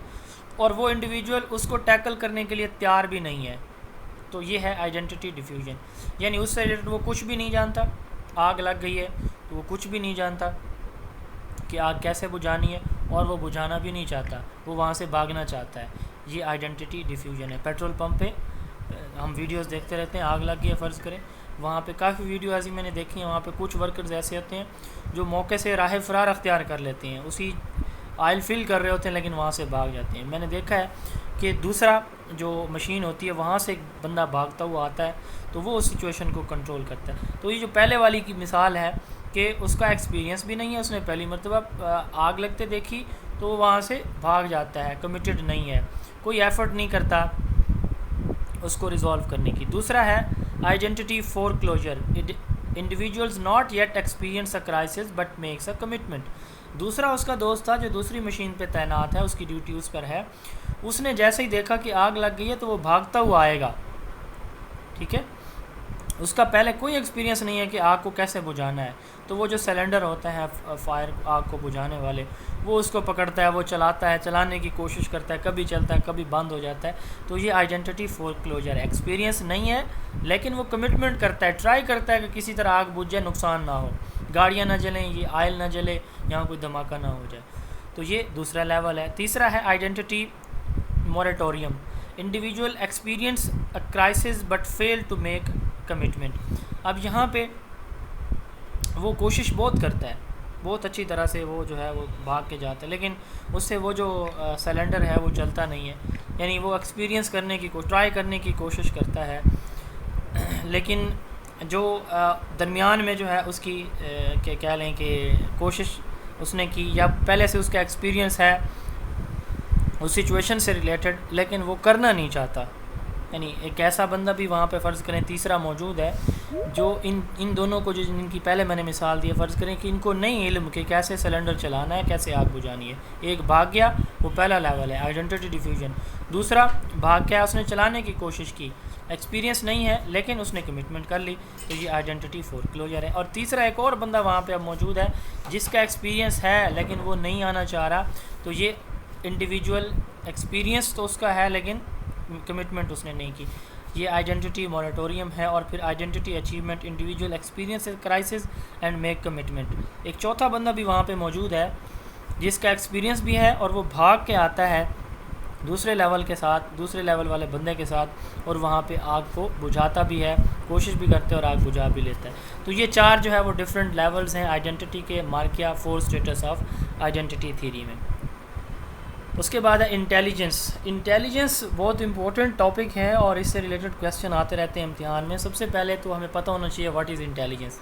और वो इंडिविजुअल उसको टैकल करने के लिए तैयार भी नहीं है। तो ये है आइडेंटिटी डिफ्यूजन, यानी उससे रिलेटेड वो कुछ भी नहीं जानता, आग लग गई है तो वो कुछ भी नहीं जानता कि आग कैसे बुझानी है, और वो बुझाना भी नहीं चाहता, वो वहाँ से भागना चाहता है। ये आइडेंटिटी डिफ्यूजन है। पेट्रोल पंप पे हम वीडियोस देखते रहते हैं, आग लग गई है फ़र्ज़ करें, वहाँ पे काफ़ी वीडियो ऐसी मैंने देखी हैं, वहाँ पे कुछ वर्कर्स ऐसे होते हैं जो मौके से राह फ़रार अख्तियार कर लेते हैं, उसी ऑयल फिल कर रहे होते हैं लेकिन वहाँ से भाग जाते हैं। मैंने देखा है कि दूसरा जो मशीन होती है वहाँ से एक बंदा भागता हुआ आता है तो वो उस सिचुएशन को कंट्रोल करता है। तो ये जो पहले वाली की मिसाल है कि उसका एक्सपीरियंस भी नहीं है, उसने पहली मरतबा आग लगते देखी तो वो वहाँ से भाग जाता है, कमिटेड नहीं है, कोई एफ़र्ट नहीं करता उसको रिज़ॉल्व करने की। दूसरा है identity foreclosure, individuals not yet experience a crisis but makes a commitment. दूसरा उसका दोस्त था जो दूसरी मशीन पे तैनात है, उसकी ड्यूटी उस पर है, उसने जैसे ही देखा कि आग लग गई है तो वो भागता हुआ आएगा, ठीक है, उसका पहले कोई एक्सपीरियंस नहीं है कि आग को कैसे बुझाना है। तो वो जो सिलेंडर होता है फायर आग को बुझाने वाले, वो उसको पकड़ता है, वो चलाता है, चलाने की कोशिश करता है, कभी चलता है कभी बंद हो जाता है। तो ये आइडेंटिटी फोरक्लोजर, एक्सपीरियंस नहीं है लेकिन वो कमिटमेंट करता है, ट्राई करता है कि किसी तरह आग बुझ जाए, नुकसान ना हो, गाड़ियाँ ना जलें, ये आयल ना जले, यहाँ कोई धमाका ना हो जाए। तो ये दूसरा लेवल है। तीसरा है identity moratorium, individual experience a crisis but fail to make commitment. अब यहाँ पे वो कोशिश बहुत करता है, बहुत अच्छी तरह से वो जो है वो भाग के जाता है, लेकिन उससे वो जो सिलेंडर है वो चलता नहीं है, यानी वो एक्सपीरियंस करने की ट्राई करने की कोशिश करता है, लेकिन जो दरमियान में जो है उसकी कह लें कि कोशिश उसने की या पहले से उसका एक्सपीरियंस है उस सिचुएशन से रिलेटेड, लेकिन वो करना नहीं चाहता। यानी एक ऐसा बंदा भी वहाँ पे फ़र्ज़ करें तीसरा मौजूद है जो इन दोनों को, जो इनकी पहले मैंने मिसाल दी है, फ़र्ज़ करें कि इनको नहीं इल्म कि कैसे सिलेंडर चलाना है, कैसे आग बुझानी है। एक भाग गया, वो पहला लेवल है आइडेंटिटी डिफ्यूजन। दूसरा भाग गया, उसने चलाने की कोशिश की, एक्सपीरियंस नहीं है लेकिन उसने कमिटमेंट कर ली, तो ये आइडेंटिटी फोरक्लोजर है। और तीसरा एक और बंदा वहाँ पे अब मौजूद है जिसका एक्सपीरियंस है लेकिन वो नहीं आना चाह रहा, तो ये इंडिविजुअल एक्सपीरियंस तो उसका है लेकिन कमिटमेंट उसने नहीं की, ये आइडेंटिटी मोरेटोरियम है। और फिर identity achievement, individual experience crisis and make commitment. एक चौथा बंदा भी वहाँ पे मौजूद है जिसका एक्सपीरियंस भी है और वो भाग के आता है दूसरे लेवल के साथ, दूसरे लेवल वाले बंदे के साथ, और वहाँ पे आग को बुझाता भी है, कोशिश भी करते हैं और आग बुझा भी लेता है। तो ये चार जो है वो डिफरेंट लेवल्स हैं आइडेंटिटी के, मार्किया 4 स्टेटस ऑफ आइडेंटिटी थ्योरी में। उसके बाद है इंटेलिजेंस। इंटेलिजेंस बहुत इंपॉर्टेंट टॉपिक है और इससे रिलेटेड क्वेश्चन आते रहते हैं इम्तिहान में। सबसे पहले तो हमें पता होना चाहिए व्हाट इज़ इंटेलिजेंस।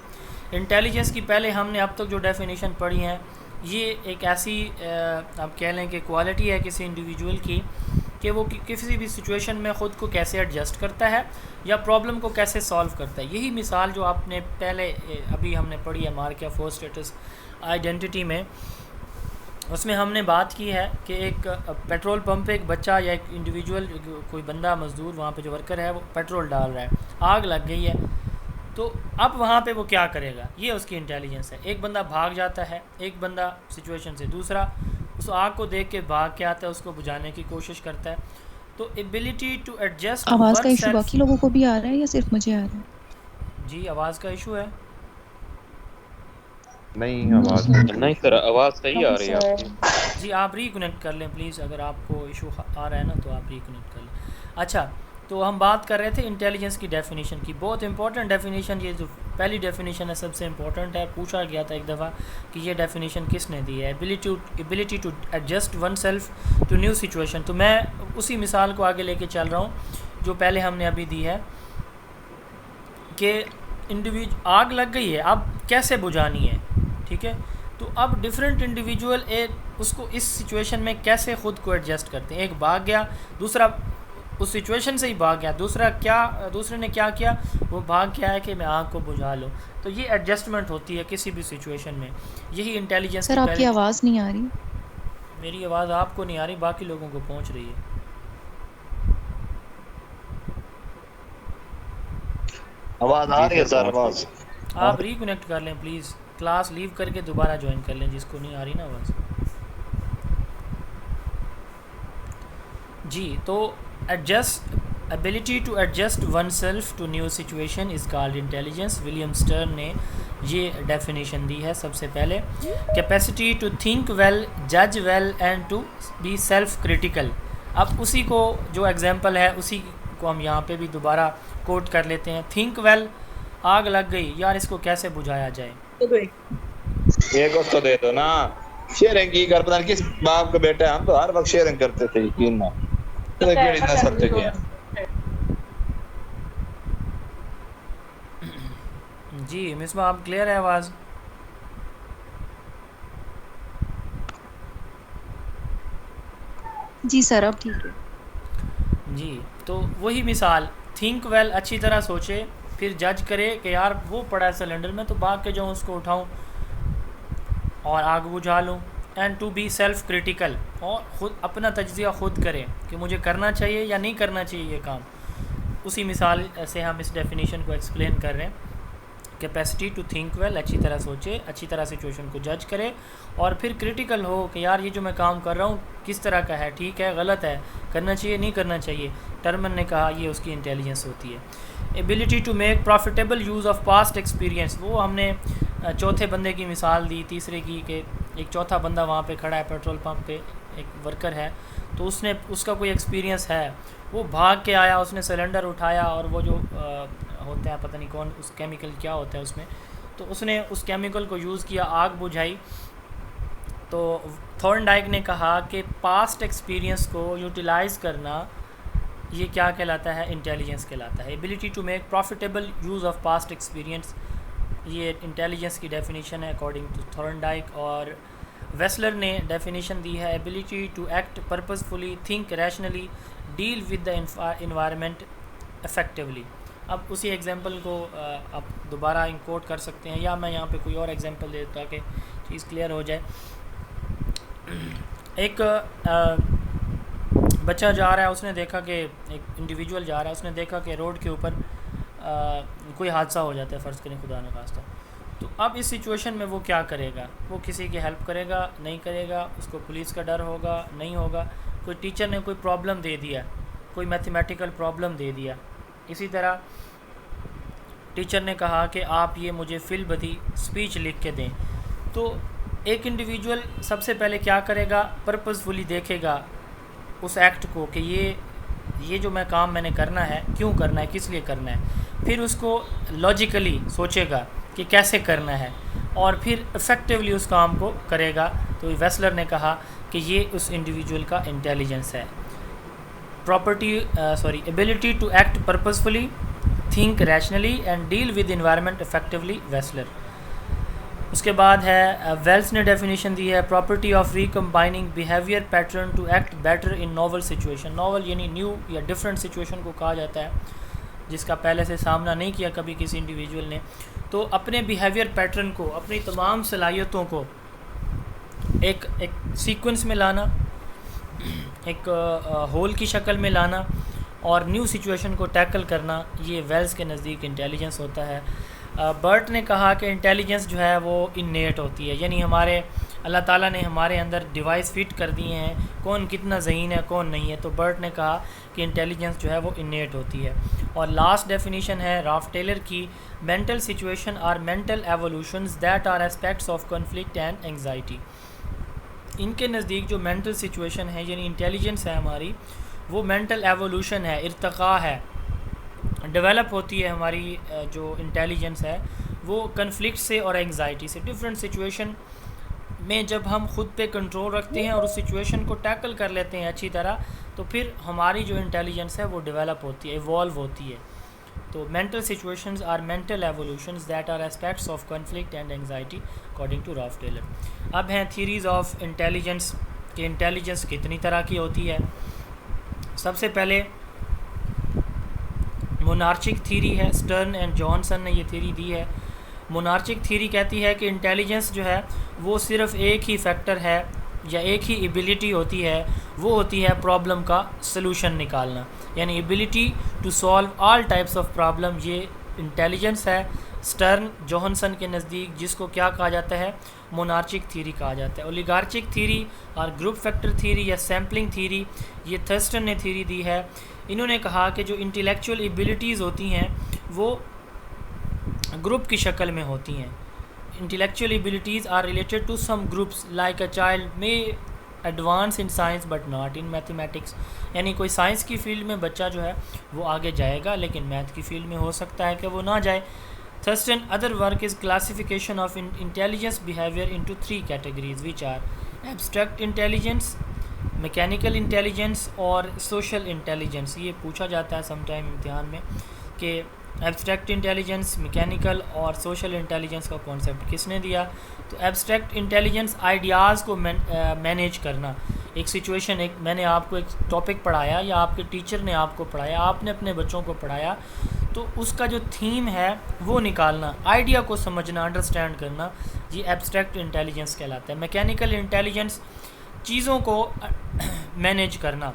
इंटेलिजेंस की पहले हमने अब तक जो डेफिनेशन पढ़ी है, ये एक ऐसी आप कह लें कि क्वालिटी है किसी इंडिविजुअल की कि वो किसी भी सिचुएशन में ख़ुद को कैसे एडजस्ट करता है या प्रॉब्लम को कैसे सॉल्व करता है। यही मिसाल जो आपने पहले अभी हमने पढ़ी है मार्किया 4 स्टेटस आइडेंटिटी में, उसमें हमने बात की है कि एक पेट्रोल पंप पे एक बच्चा या एक इंडिविजुअल, कोई बंदा मज़दूर वहाँ पे जो वर्कर है वो पेट्रोल डाल रहा है, आग लग गई है, तो अब वहाँ पे वो क्या करेगा, ये उसकी इंटेलिजेंस है। एक बंदा भाग जाता है, एक बंदा सिचुएशन से दूसरा उस आग को देख के भाग के आता है, उसको बुझाने की कोशिश करता है। तो एबिलिटी टू एडजस्ट। आवाज़ का इशू बाकी लोगों को भी आ रहा है या सिर्फ मुझे आ रहा है? जी आवाज़ का इशू है? नहीं, आवाज़ नहीं सर, आवाज़ सही आ रही है आपकी। जी आप रिकनेक्ट कर लें प्लीज़, अगर आपको इशू आ रहा है ना तो आप रिकनेक्ट कर लें। अच्छा, तो हम बात कर रहे थे इंटेलिजेंस की डेफिनेशन की, बहुत इंपॉर्टेंट डेफिनेशन। ये जो पहली डेफिनेशन है सबसे इंपॉर्टेंट है, पूछा गया था एक दफ़ा कि ये डेफिनेशन किसने दी है, ability to adjust oneself to new situation. तो मैं उसी मिसाल को आगे लेके चल रहा हूँ जो पहले हमने अभी दी है कि आग लग गई है, अब कैसे बुझानी है, ठीक है। तो अब डिफरेंट इंडिविजुअल उसको इस सिचुएशन में कैसे ख़ुद को एडजस्ट करते हैं। एक भाग गया, दूसरा उस सिचुएशन से ही भाग गया, दूसरे ने क्या किया, वो भाग के आया कि मैं आग को बुझा लूँ। तो ये एडजस्टमेंट होती है किसी भी सिचुएशन में, यही इंटेलिजेंस। सर आपकी आवाज़ नहीं आ रही। मेरी आवाज़ आपको नहीं आ रही, बाकी लोगों को पहुँच रही है। आवाज़ आ रही है सर, आवाज़ आप रिकनेक्ट कर लें प्लीज़, क्लास लीव करके दोबारा ज्वाइन कर लें जिसको नहीं आ रही ना आवाज़। जी, तो ability to adjust oneself to new situation is called intelligence. William Stern ने ये डेफिनेशन दी है सबसे पहले। कैपेसिटी टू थिंक वेल, जज well and to be self critical. अब उसी को जो एग्जांपल है उसी को हम यहाँ पे भी दोबारा कोट कर लेते हैं। थिंक वेल, आग लग गई यार, इसको कैसे बुझाया जाए? एक वक्त तो दे दो ना। शेयरिंग की कर, पता नहीं किस बाप का बेटा है, हम तो हर वक्त शेयरिंग करते थे, यकीन ना तो इतना सब तक गया। जी मिसबा, आप क्लियर है आवाज़? जी सर अब ठीक है। जी, तो वही मिसाल, थिंक वेल, अच्छी तरह सोचे, फिर जज करे कि यार वो पड़ा है सिलेंडर में तो भाग के जाऊँ उसको उठाऊँ और आग बुझा लूँ। And to be self critical, और ख़ुद अपना तज्ज़िया ख़ुद करें कि मुझे करना चाहिए या नहीं करना चाहिए ये काम। उसी मिसाल से हम इस डेफिनेशन को एक्सप्लेन कर रहे हैं। कैपेसिटी टू थिंक वेल, अच्छी तरह सोचे, अच्छी तरह सिचुएशन को जज करे और फिर क्रिटिकल हो कि यार ये जो मैं काम कर रहा हूँ किस तरह का है, ठीक है, गलत है, करना चाहिए, नहीं करना चाहिए। टर्मन ने कहा ये उसकी इंटेलिजेंस होती है। Ability to make profitable use of past experience, वो हमने चौथे बंदे की मिसाल दी, तीसरे की, कि एक चौथा बंदा वहाँ पे खड़ा है पेट्रोल पंप पे, एक वर्कर है, तो उसका कोई एक्सपीरियंस है, वो भाग के आया, उसने सिलेंडर उठाया और वो जो होता है पता नहीं कौन, उस केमिकल क्या होता है उसमें, तो उसने उस केमिकल को यूज़ किया, आग बुझाई। तो थॉर्नडाइक ने कहा कि पास्ट एक्सपीरियंस को यूटिलाइज़ करना ये क्या कहलाता है? इंटेलिजेंस कहलाता है। Ability to make profitable use of past experience, ये इंटेलिजेंस की डेफिनेशन है अकॉर्डिंग टू थॉर्नडाइक। और वेस्लर ने डेफिनेशन दी है ability to act purposefully, think rationally, deal with the environment effectively. अब उसी एग्जांपल को आप दोबारा इंकोट कर सकते हैं, या मैं यहाँ पे कोई और एग्जांपल दे ताकि चीज़ क्लियर हो जाए। एक बच्चा जा रहा है, उसने देखा कि एक इंडिविजुअल जा रहा है, उसने देखा कि रोड के ऊपर कोई हादसा हो जाता है, फ़र्ज़ करें खुदा न खास्ता। तो अब इस सिचुएशन में वो क्या करेगा? वो किसी की हेल्प करेगा, नहीं करेगा? उसको पुलिस का डर होगा, नहीं होगा? कोई टीचर ने कोई प्रॉब्लम दे दिया, कोई मैथमेटिकल प्रॉब्लम दे दिया, इसी तरह टीचर ने कहा कि आप ये मुझे फिल बदी स्पीच लिख के दें, तो एक इंडिविजुअल सबसे पहले क्या करेगा? पर्पसफुली देखेगा उस एक्ट को कि ये जो मैं काम मैंने करना है, क्यों करना है, किस लिए करना है। फिर उसको लॉजिकली सोचेगा कि कैसे करना है और फिर इफ़ेक्टिवली उस काम को करेगा। तो वेस्लर ने कहा कि ये उस इंडिविजुअल का इंटेलिजेंस है। Ability to act purposefully, think rationally and deal with environment effectively, Wechsler. उसके बाद है वेल्स ने डेफिनेशन दी है property of recombining behaviour pattern to act better in novel situation. Novel यानी न्यू या डिफरेंट सिचुएशन को कहा जाता है जिसका पहले से सामना नहीं किया कभी किसी इंडिविजुअल ने। तो अपने बिहेवियर पैटर्न को, अपनी तमाम सलाहियतों को एक सीक्वेंस में लाना, एक होल की शक्ल में लाना और न्यू सिचुएशन को टैकल करना, ये वेल्स के नज़दीक इंटेलिजेंस होता है। बर्ट ने कहा कि इंटेलिजेंस जो है वो इन्नेट होती है, यानी हमारे अल्लाह ताला ने हमारे अंदर डिवाइस फिट कर दिए हैं, कौन कितना ज़हीन है कौन नहीं है। तो बर्ट ने कहा कि इंटेलिजेंस जो है वो इन्नेट होती है। और लास्ट डेफिनेशन है राल्फ टेलर की, mental situation or mental evolutions that are aspects of conflict and anxiety. इनके नज़दीक जो मेंटल सिचुएशन है यानी इंटेलिजेंस है हमारी, वो मेंटल एवोल्यूशन है, इर्तक़ा है, डेवलप होती है हमारी जो इंटेलिजेंस है वो कन्फ्लिक्ट से और एंग्जाइटी से। डिफरेंट सिचुएशन में जब हम खुद पे कंट्रोल रखते हैं और उस सिचुएशन को टैकल कर लेते हैं अच्छी तरह, तो फिर हमारी जो इंटेलिजेंस है वो डेवलप होती है, इवॉल्व होती है। तो mental situations or mental evolutions that are aspects of conflict and anxiety according to Ralph Tyler. अब हैं थीरीज़ ऑफ इंटेलिजेंस कि इंटेलिजेंस कितनी तरह की होती है। सबसे पहले मोनार्चिक थीरी है, स्टर्न एंड जॉनसन ने ये थीरी दी है। मोनार्चिक थीरी कहती है कि इंटेलिजेंस जो है वो सिर्फ़ एक ही फैक्टर है या एक ही एबिलिटी होती है, वो होती है प्रॉब्लम का सलूशन निकालना, यानी ability to solve all types of problem, ये इंटेलिजेंस है। स्टर्न जॉनसन के नज़दीक जिसको क्या कहा जाता है, मोनार्चिक थीरी कहा जाता है। ओलिगार्चिक थीरी और ग्रुप फैक्टर थीरी या सैम्पलिंग थीरी, ये थर्स्टन ने थीरी दी है। इन्होंने कहा कि जो इंटेलेक्चुअल एबिलिटीज़ होती हैं वो ग्रुप की शक्ल में होती हैं। Intellectual abilities are related to some groups like a child may advance in science but not in mathematics, यानी कोई साइंस की फील्ड में बच्चा जो है वो आगे जाएगा लेकिन मैथ की फील्ड में हो सकता है कि वो ना जाए। Third other work is classification of intelligence behavior into 3 categories which are abstract intelligence, mechanical intelligence और social intelligence। ये पूछा जाता है समटाइम इम्तिहान में कि एब्स्ट्रैक्ट इंटेलिजेंस, मैकेनिकल और सोशल इंटेलिजेंस का कॉन्सेप्ट किसने दिया। तो एब्स्ट्रैक्ट इंटेलिजेंस आइडियाज़ को मैनेज करना। एक सिचुएशन, एक मैंने आपको एक टॉपिक पढ़ाया या आपके टीचर ने आपको पढ़ाया, आपने अपने बच्चों को पढ़ाया, तो उसका जो थीम है वो निकालना, आइडिया को समझना, अंडरस्टैंड करना, ये एब्स्ट्रैक्ट इंटेलिजेंस कहलाता है। मैकेनिकल इंटेलिजेंस चीज़ों को मैनेज करना।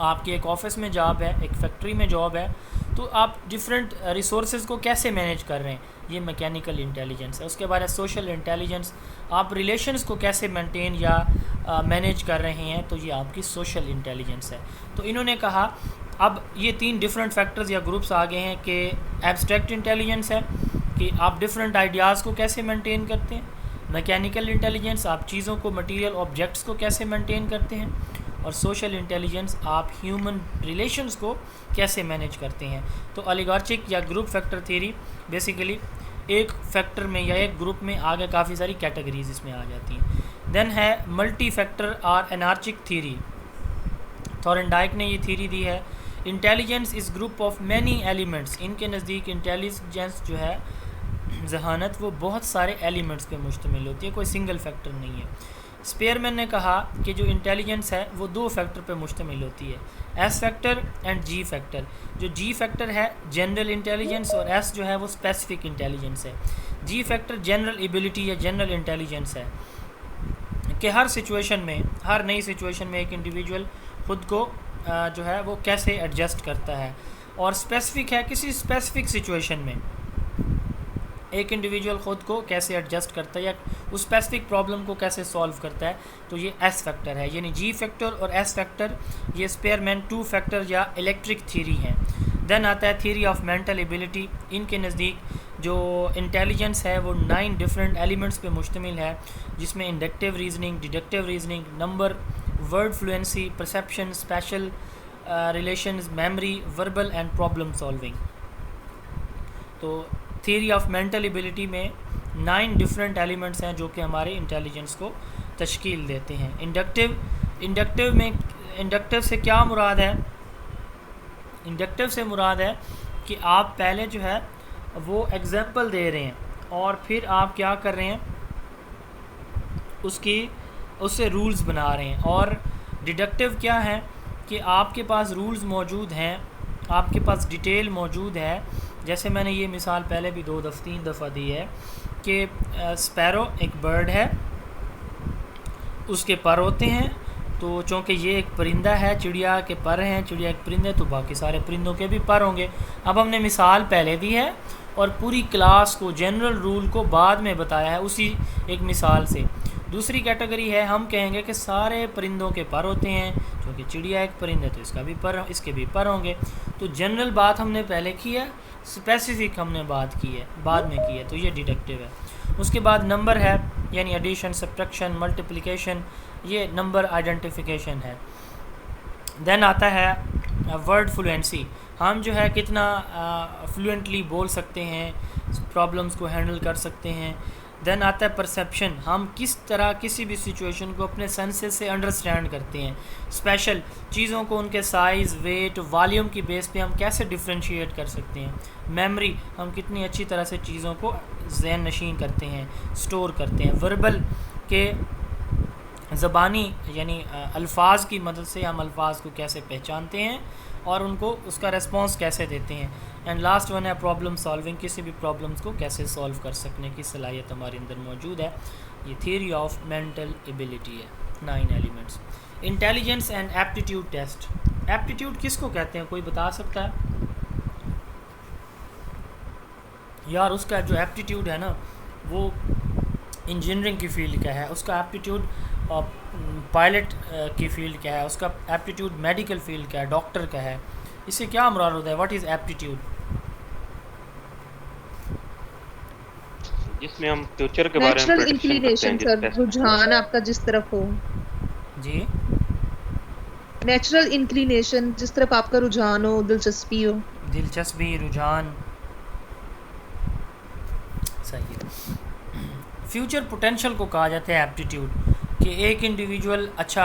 आपकी एक ऑफिस में जॉब है, एक फैक्ट्री में जॉब है, तो आप डिफरेंट रिसोर्सेज को कैसे मैनेज कर रहे हैं, ये मैकेनिकल इंटेलिजेंस है। उसके बाद है सोशल इंटेलिजेंस, आप रिलेशंस को कैसे मेंटेन या मैनेज कर रहे हैं, तो ये आपकी सोशल इंटेलिजेंस है। तो इन्होंने कहा अब ये 3 डिफरेंट फैक्टर्स या ग्रुप्स आ गए हैं कि एब्स्ट्रैक्ट इंटेलिजेंस है कि आप डिफरेंट आइडियाज़ को कैसे मेंटेन करते हैं, मैकेनिकल इंटेलिजेंस आप चीज़ों को, मटेरियल ऑब्जेक्ट्स को कैसे मेंटेन करते हैं, और सोशल इंटेलिजेंस आप ह्यूमन रिलेशंस को कैसे मैनेज करते हैं। तो ओलिगार्चिक या ग्रुप फैक्टर थ्योरी बेसिकली एक फैक्टर में या एक ग्रुप में आगे काफ़ी सारी कैटेगरीज इसमें आ जाती हैं। देन है मल्टी फैक्टर और एनार्चिक थ्योरी। थॉर्नडाइक ने ये थ्योरी दी है। इंटेलिजेंस इस ग्रुप ऑफ मैनी एलिमेंट्स, इनके नज़दीक इंटेलिजेंस जो है, जहानत, वो बहुत सारे एलिमेंट्स पे मुश्तमिल होती है, कोई सिंगल फैक्टर नहीं है। स्पेयरमैन ने कहा कि जो इंटेलिजेंस है वो 2 फैक्टर पे मुश्तमिल होती है, S factor and ji factor. जो जी फैक्टर है जनरल इंटेलिजेंस और एस जो है वो स्पेसिफिक इंटेलिजेंस है। जी फैक्टर जनरल एबिलिटी या जनरल इंटेलिजेंस है कि हर सिचुएशन में, हर नई सिचुएशन में एक इंडिविजुअल ख़ुद को जो है वो कैसे एडजस्ट करता है। और स्पेसिफिक है, किसी स्पेसिफिक सिचुएशन में एक इंडिविजुअल ख़ुद को कैसे एडजस्ट करता है या उस स्पेसिफिक प्रॉब्लम को कैसे सॉल्व करता है, तो ये एस फैक्टर है। यानी जी फैक्टर और एस फैक्टर ये स्पेयरमैन 2 फैक्टर या इलेक्ट्रिक थ्योरी हैं। देन आता है थ्योरी ऑफ मेंटल एबिलिटी। इनके नज़दीक जो इंटेलिजेंस है वो 9 डिफरेंट एलिमेंट्स पे मुश्तमिल है, जिसमें inductive reasoning, deductive reasoning, number, word fluency, perception, special relations, memory, verbal and problem solving. तो थ्योरी ऑफ मेंटल एबिलिटी में 9 डिफरेंट एलिमेंट्स हैं जो कि हमारे इंटेलिजेंस को तश्कील देते हैं। इंडक्टिव से क्या मुराद है? इंडक्टिव से मुराद है कि आप पहले जो है वो एग्जाम्पल दे रहे हैं और फिर आप क्या कर रहे हैं, उससे रूल्स बना रहे हैं। और डिडक्टिव क्या है कि आपके पास रूल्स मौजूद हैं, आपके पास डिटेल मौजूद है। जैसे मैंने ये मिसाल पहले भी 2-3 दफ़ा दी है कि स्पैरो एक बर्ड है, उसके पर होते हैं, तो चूँकि ये एक परिंदा है, चिड़िया के पर हैं, चिड़िया एक परिंदा है, तो बाकी सारे परिंदों के भी पर होंगे। अब हमने मिसाल पहले दी है और पूरी क्लास को, जनरल रूल को बाद में बताया है उसी एक मिसाल से। दूसरी कैटेगरी है, हम कहेंगे कि सारे परिंदों के पर होते हैं, क्योंकि चिड़िया एक परिंदा है तो इसका भी पर, इसके भी पर होंगे। तो जनरल बात हमने पहले की है, स्पेसिफिक हमने बात की है बाद में की है, तो ये डिडक्टिव है। उसके बाद नंबर है, यानी एडिशन, सब्ट्रैक्शन, मल्टीप्लिकेशन, ये नंबर आइडेंटिफिकेशन है। देन आता है वर्ड फ्लुएंसी, हम जो है कितना फ्लुएंटली बोल सकते हैं, प्रॉब्लम्स को हैंडल कर सकते हैं। देन आता है परसेप्शन, हम किस तरह किसी भी सिचुएशन को अपने सेंसेस से अंडरस्टैंड करते हैं। स्पेशल, चीज़ों को उनके साइज़, वेट, वॉल्यूम की बेस पे हम कैसे डिफ्रेंशिएट कर सकते हैं। मेमोरी, हम कितनी अच्छी तरह से चीज़ों को ज़हन नशीन करते हैं, स्टोर करते हैं। वर्बल के ज़बानी यानी अल्फाज की मदद से हम अल्फाज को कैसे पहचानते हैं और उनको उसका रिस्पॉन्स कैसे देते हैं। एंड लास्ट वन है प्रॉब्लम सॉल्विंग, किसी भी प्रॉब्लम्स को कैसे सॉल्व कर सकने की सलाहियत हमारे अंदर मौजूद है। ये थ्योरी ऑफ मेंटल एबिलिटी है, 9 elements. Intelligence and aptitude test. Aptitude किसको कहते हैं, कोई बता सकता है? यार उसका जो एप्टीट्यूड है ना वो इंजीनियरिंग की फील्ड का है, उसका एप्टीट्यूड पायलट की फील्ड क्या है, उसका एप्टीट्यूड मेडिकल फील्ड क्या है, डॉक्टर का है, इससे क्या मुराद होता है? What is aptitude? जिसमें हम फ्यूचर के बारे में नेचुरल प्रेडिक्शन करते हैं, इंक्लिनेशन जिस सर, टेस्ट रुझान आपका जिस तरफ हो। जी, नेचुरल इंक्लिनेशन, जिस तरफ आपका रुझान हो, दिलचस्पी हो। दिलचस्पी, रुझान, सही है। फ्यूचर पोटेंशियल को कहा जाता है एप्टीट्यूड, कि एक इंडिविजुअल अच्छा,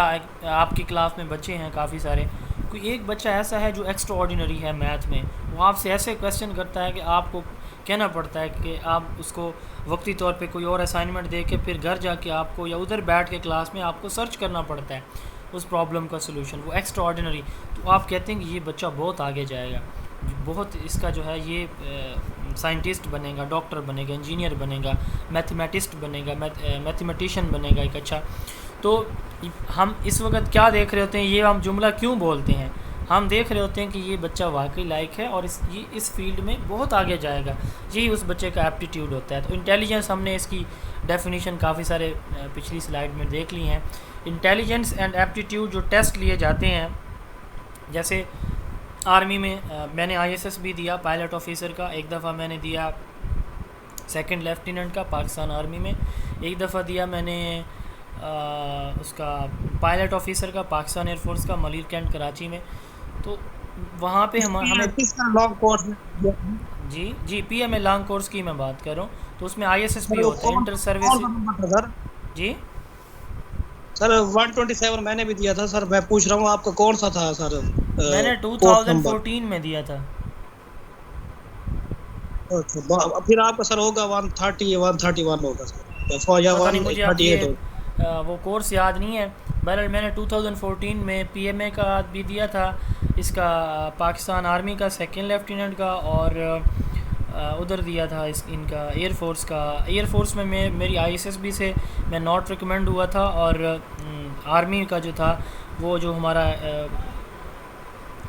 आपकी क्लास में बच्चे हैं काफ़ी सारे, कोई एक बच्चा ऐसा है जो एक्स्ट्रा ऑर्डिनरी है मैथ में, वो आपसे ऐसे क्वेश्चन करता है कि आपको कहना पड़ता है कि आप उसको वक्ती तौर पे कोई और असाइनमेंट दे के फिर घर जाके आपको या उधर बैठ के क्लास में आपको सर्च करना पड़ता है उस प्रॉब्लम का सलूशन, वो एक्स्ट्रा ऑर्डिनरी। तो आप कहते हैं कि ये बच्चा बहुत आगे जाएगा, बहुत इसका जो है ये साइंटिस्ट बनेगा, डॉक्टर बनेगा, इंजीनियर बनेगा, मैथमेटिस्ट बनेगा, मैथमेटिशियन बनेगा एक अच्छा। तो हम इस वक्त क्या देख रहे होते हैं, ये हम जुमला क्यों बोलते हैं? हम देख रहे होते हैं कि ये बच्चा वाकई लायक है और ये इस फील्ड में बहुत आगे जाएगा, यही उस बच्चे का एप्टीट्यूड होता है। तो इंटेलिजेंस, हमने इसकी डेफिनेशन काफ़ी सारे पिछली स्लाइड में देख ली हैं। इंटेलिजेंस एंड एप्टीट्यूड जो टेस्ट लिए जाते हैं, जैसे आर्मी में मैंने ISS भी दिया पायलट ऑफिसर का, एक दफ़ा मैंने दिया सेकंड लेफ्टिनेंट का पाकिस्तान आर्मी में, एक दफ़ा दिया मैंने उसका पायलट ऑफिसर का पाकिस्तान एयरफोर्स का मलिर कैंट कराची में। तो वहाँ पे हमें किसका लॉन्ग कोर्स जी PMA लॉन्ग कोर्स की मैं बात कर रहा हूँ, तो उसमें ISS भी होता है, इंटर सर्विस। सर जी सर 127 मैंने भी दिया था सर, मैं पूछ रहा हूँ आपका कौन सा था सर? मैंने 2014 में दिया था। अच्छा, फिर आपका सर होगा 130 या 131 होगा सर, या पता नहीं, मुझे अब 138 ये वो कोर्स याद नहीं है। बहरहाल मैंने 2014 में PMA का भी दिया था, इसका पाकिस्तान आर्मी का सेकंड लेफ्टिनेंट का, और उधर दिया था इनका एयरफोर्स का। एयरफोर्स में मेरी ISSB से मैं नॉट रिकमेंड हुआ था, और आर्मी का जो था वो जो हमारा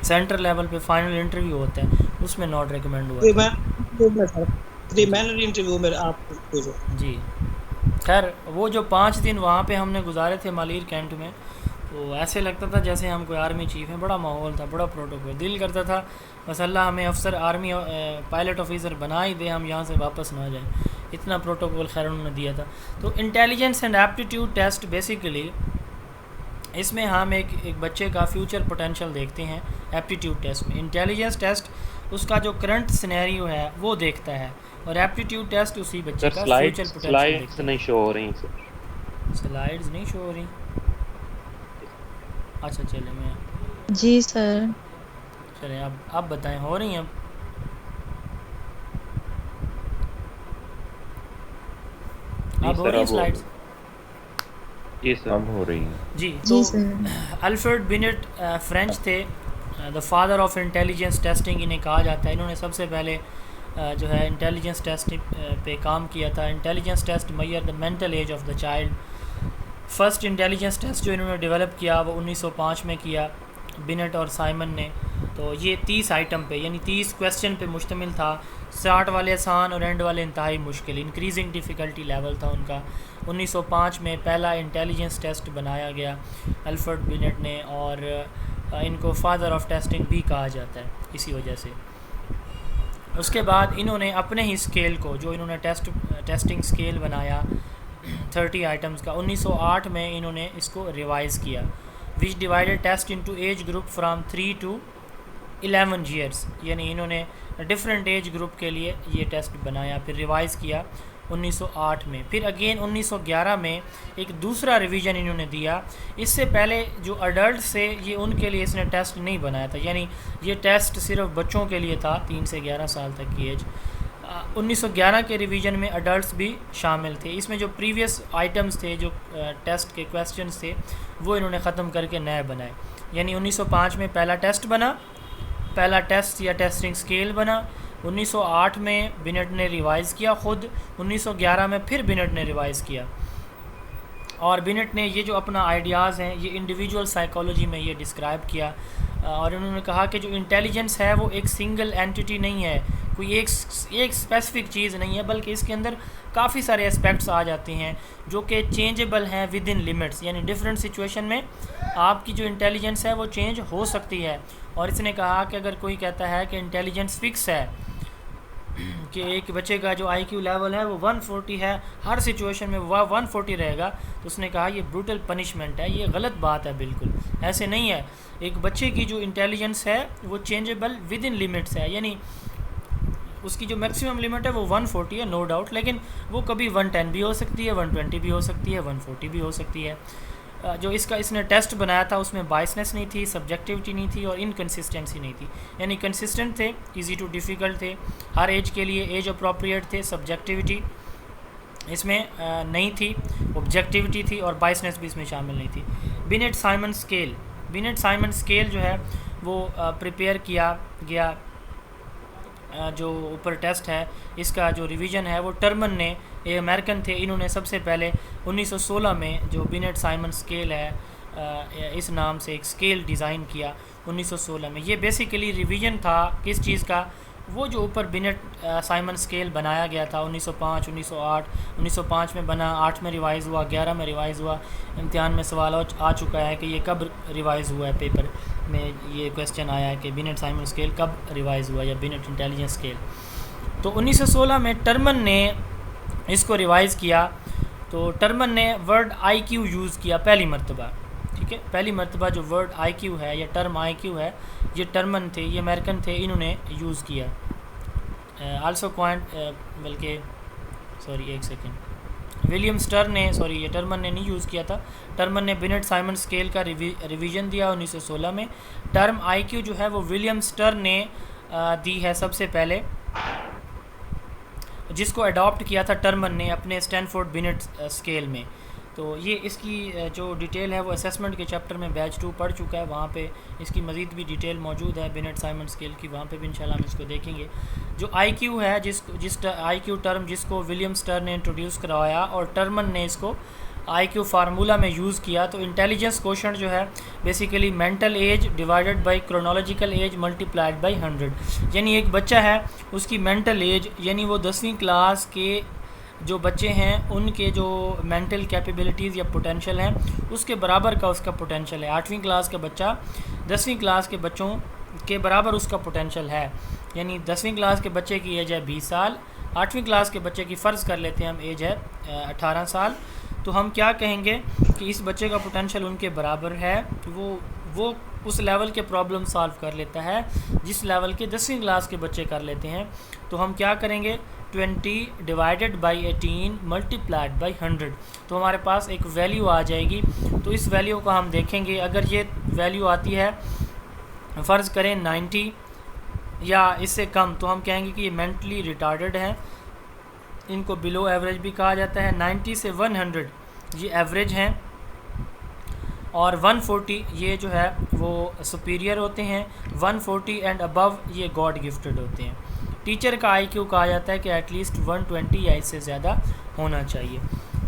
सेंटर लेवल पे फाइनल इंटरव्यू होता है उसमें नॉट रिकमेंड हुआ था। मैंने इंटरव्यू में आप जी, खैर वो जो 5 दिन वहाँ पे हमने गुजारे थे मालिर कैंट में, तो ऐसे लगता था जैसे हम कोई आर्मी चीफ हैं, बड़ा माहौल था, बड़ा प्रोटोकॉल, दिल करता था बस अल्लाह हमें अफसर आर्मी पायलट ऑफिसर बना ही दे, हम यहाँ से वापस ना जाएं, इतना प्रोटोकॉल खैर उन्होंने दिया था। तो intelligence and aptitude test basically इसमें हम एक बच्चे का फ्यूचर पोटेंशियल देखते हैं एप्टीट्यूड टेस्ट में। इंटेलिजेंस टेस्ट उसका जो करंट सिनेरियो है वो देखता है, और एप्टीट्यूड टेस्ट उसी बच्चे का फ्यूचर पोटेंशियल स्लाइड्स नहीं शो हो रही सर, स्लाइड्स नहीं शो हो रही। अच्छा चले मैं जी सर। चले अब बताएं, हो रही हैं अब? अब हो रही है स्लाइड्स? जी सर अब हो रही है जी। जी तो सर। अल्फ्रेड बिनेट फ्रेंच थे, the father of intelligence testing इन्हें कहा जाता है। इन्होंने सबसे पहले जो है इंटेलिजेंस टेस्ट पे काम किया था। Intelligence test measure the mental age of the child. First intelligence test जो इन्होंने डेवलप किया वो 1905 में किया बिनेट और साइमन ने। तो ये 30 आइटम पे यानी 30 क्वेश्चन पे मुश्तमिल था। स्टार्ट वाले आसान और एंड वाले इंतहाई मुश्किल, इंक्रीजिंग डिफ़िकल्टी लेवल था उनका। 1905 में पहला इंटेलिजेंस टेस्ट बनाया गया अल्फ्रेड बिनेट ने, और इनको फादर ऑफ टेस्टिंग भी कहा जाता है इसी वजह से। उसके बाद इन्होंने अपने ही स्केल को, जो इन्होंने टेस्टिंग स्केल बनाया 30 आइटम्स का, 1908 में इन्होंने इसको रिवाइज़ किया, which divided test into age group from 3 to 11 years. यानी इन्होंने डिफरेंट एज ग्रुप के लिए ये टेस्ट बनाया, फिर रिवाइज़ किया 1908 में। फिर अगेन 1911 में एक दूसरा रिवीजन इन्होंने दिया। इससे पहले जो अडल्ट से ये उनके लिए इसने टेस्ट नहीं बनाया था, यानी ये टेस्ट सिर्फ बच्चों के लिए था 3 से 11 साल तक की एज। 1911 के रिवीजन में अडल्ट्स भी शामिल थे। इसमें जो प्रीवियस आइटम्स थे, जो टेस्ट के क्वेश्चंस थे, वो इन्होंने ख़त्म करके नए बनाए। यानी 1905 में पहला टेस्ट बना, पहला टेस्ट या टेस्टिंग स्केल बना। 1908 में बिनेट ने रिवाइज़ किया ख़ुद, 1911 में फिर बिनेट ने रिवाइज़ किया। और बिनेट ने ये जो अपना आइडियाज़ हैं ये इंडिविजुअल साइकोलॉजी में ये डिस्क्राइब किया, और उन्होंने कहा कि जो इंटेलिजेंस है वो एक सिंगल एंटिटी नहीं है कोई एक स्पेसिफिक चीज़ नहीं है, बल्कि इसके अंदर काफ़ी सारे एस्पेक्ट्स आ जाते हैं जो कि चेंजेबल हैं विद इन लिमिट्स, यानी डिफरेंट सिचुएशन में आपकी जो इंटेलिजेंस है वो चेंज हो सकती है। और इसने कहा कि अगर कोई कहता है कि इंटेलिजेंस फिक्स है, कि एक बच्चे का जो IQ लेवल है वो 140 है, हर सिचुएशन में वह 140 रहेगा, तो उसने कहा ये ब्रूटल पनिशमेंट है, ये गलत बात है, बिल्कुल ऐसे नहीं है। एक बच्चे की जो इंटेलिजेंस है वो चेंजेबल विद इन लिमिट्स है, यानी उसकी जो मैक्सिमम लिमिट है वो 140 है, नो डाउट, लेकिन वो कभी 110 भी हो सकती है, 120 भी हो सकती है, 140 भी हो सकती है। जो इसने टेस्ट बनाया था उसमें बायसनेस नहीं थी, सब्जेक्टिविटी नहीं थी और इनकन्सिस्टेंसी नहीं थी, यानी कंसिस्टेंट थे, इजी टू डिफ़िकल्ट थे, हर एज के लिए एज अप्रोप्रिएट थे, सब्जेक्टिविटी इसमें नहीं थी, ऑब्जेक्टिविटी थी और बायसनेस भी इसमें शामिल नहीं थी। बिनेट साइमन स्केल जो है वो प्रिपेयर किया गया, जो ऊपर टेस्ट है इसका जो रिवीजन है वो टर्मन ने, ये अमेरिकन थे, इन्होंने सबसे पहले 1916 में जो बिनेट साइमन स्केल है इस नाम से एक स्केल डिज़ाइन किया 1916 में। ये बेसिकली रिवीजन था किस चीज़ का, वो जो ऊपर बिनेट साइमन स्केल बनाया गया था 1905, 1908, 1905 में बना, 8 में रिवाइज़ हुआ, 11 में रिवाइज़ हुआ। इम्तिहान में सवाल आ चुका है कि ये कब रिवाइज़ हुआ है, पेपर में ये क्वेश्चन आया है कि बिनेट साइमन स्केल कब रिवाइज़ हुआ या बिनेट इंटेलिजेंस स्केल। तो 1916 में टर्मन ने इसको रिवाइज़ किया, तो टर्मन ने वर्ड IQ यूज़ किया पहली मरतबा, ठीक है, पहली मरतबा जो वर्ड IQ है या टर्म IQ है, ये टर्मन थे, ये अमेरिकन थे, इन्होंने यूज़ किया। आल्सो क्वांट बल्कि सॉरी एक सेकेंड, विलियम स्टर ने, सॉरी ये टर्मन ने नहीं यूज़ किया था, टर्मन ने बिनेट साइमन स्केल का रिवीजन दिया 1916 में। टर्म IQ जो है वो विलियम स्टर ने दी है सबसे पहले, जिसको अडॉप्ट किया था टर्मन ने अपने स्टैनफोर्ड बिनेट स्केल में। तो ये इसकी जो डिटेल है वो असेसमेंट के चैप्टर में बैच 2 पढ़ चुका है, वहाँ पे इसकी मज़ीद भी डिटेल मौजूद है बिनेट साइमन स्केल की, वहाँ पे भी इंशाल्लाह हम इसको देखेंगे। जो IQ है जिस IQ टर्म जिसको विलियम स्टर ने इंट्रोड्यूस करवाया और टर्मन ने इसको IQ फार्मूला में यूज़ किया, तो इंटेलिजेंस कोशेंट जो है basically mental as divided by chronological age multiplied by 100, यानी एक बच्चा है उसकी मेंटल एज, यानी वो 10वीं क्लास के जो बच्चे हैं उनके जो मेंटल कैपेबिलिटीज़ या पोटेंशियल हैं उसके बराबर का उसका पोटेंशियल है। 8वीं क्लास का बच्चा 10वीं क्लास के बच्चों के बराबर उसका पोटेंशियल है, यानी 10वीं क्लास के बच्चे की एज है 20 साल, 8वीं क्लास के बच्चे की फ़र्ज़ कर लेते हैं हम एज है 18 साल, तो हम क्या कहेंगे कि इस बच्चे का पोटेंशियल उनके बराबर है, वो उस लेवल के प्रॉब्लम सॉल्व कर लेता है जिस लेवल के 10वीं क्लास के बच्चे कर लेते हैं। तो हम क्या करेंगे, 20 डिवाइडेड बाई 18 मल्टीप्लाइड बाई 100, तो हमारे पास एक वैल्यू आ जाएगी। तो इस वैल्यू को हम देखेंगे, अगर ये वैल्यू आती है फ़र्ज़ करें 90 या इससे कम, तो हम कहेंगे कि ये मेंटली रिटार्डेड है, इनको बिलो एवरेज भी कहा जाता है। 90 से 100 ये एवरेज हैं और 140 ये जो है वो सुपीरियर होते हैं, 140 एंड अबव ये गॉड गिफ्टेड होते हैं। टीचर का IQ कहा जाता है कि एटलीस्ट 120 या इससे ज़्यादा होना चाहिए।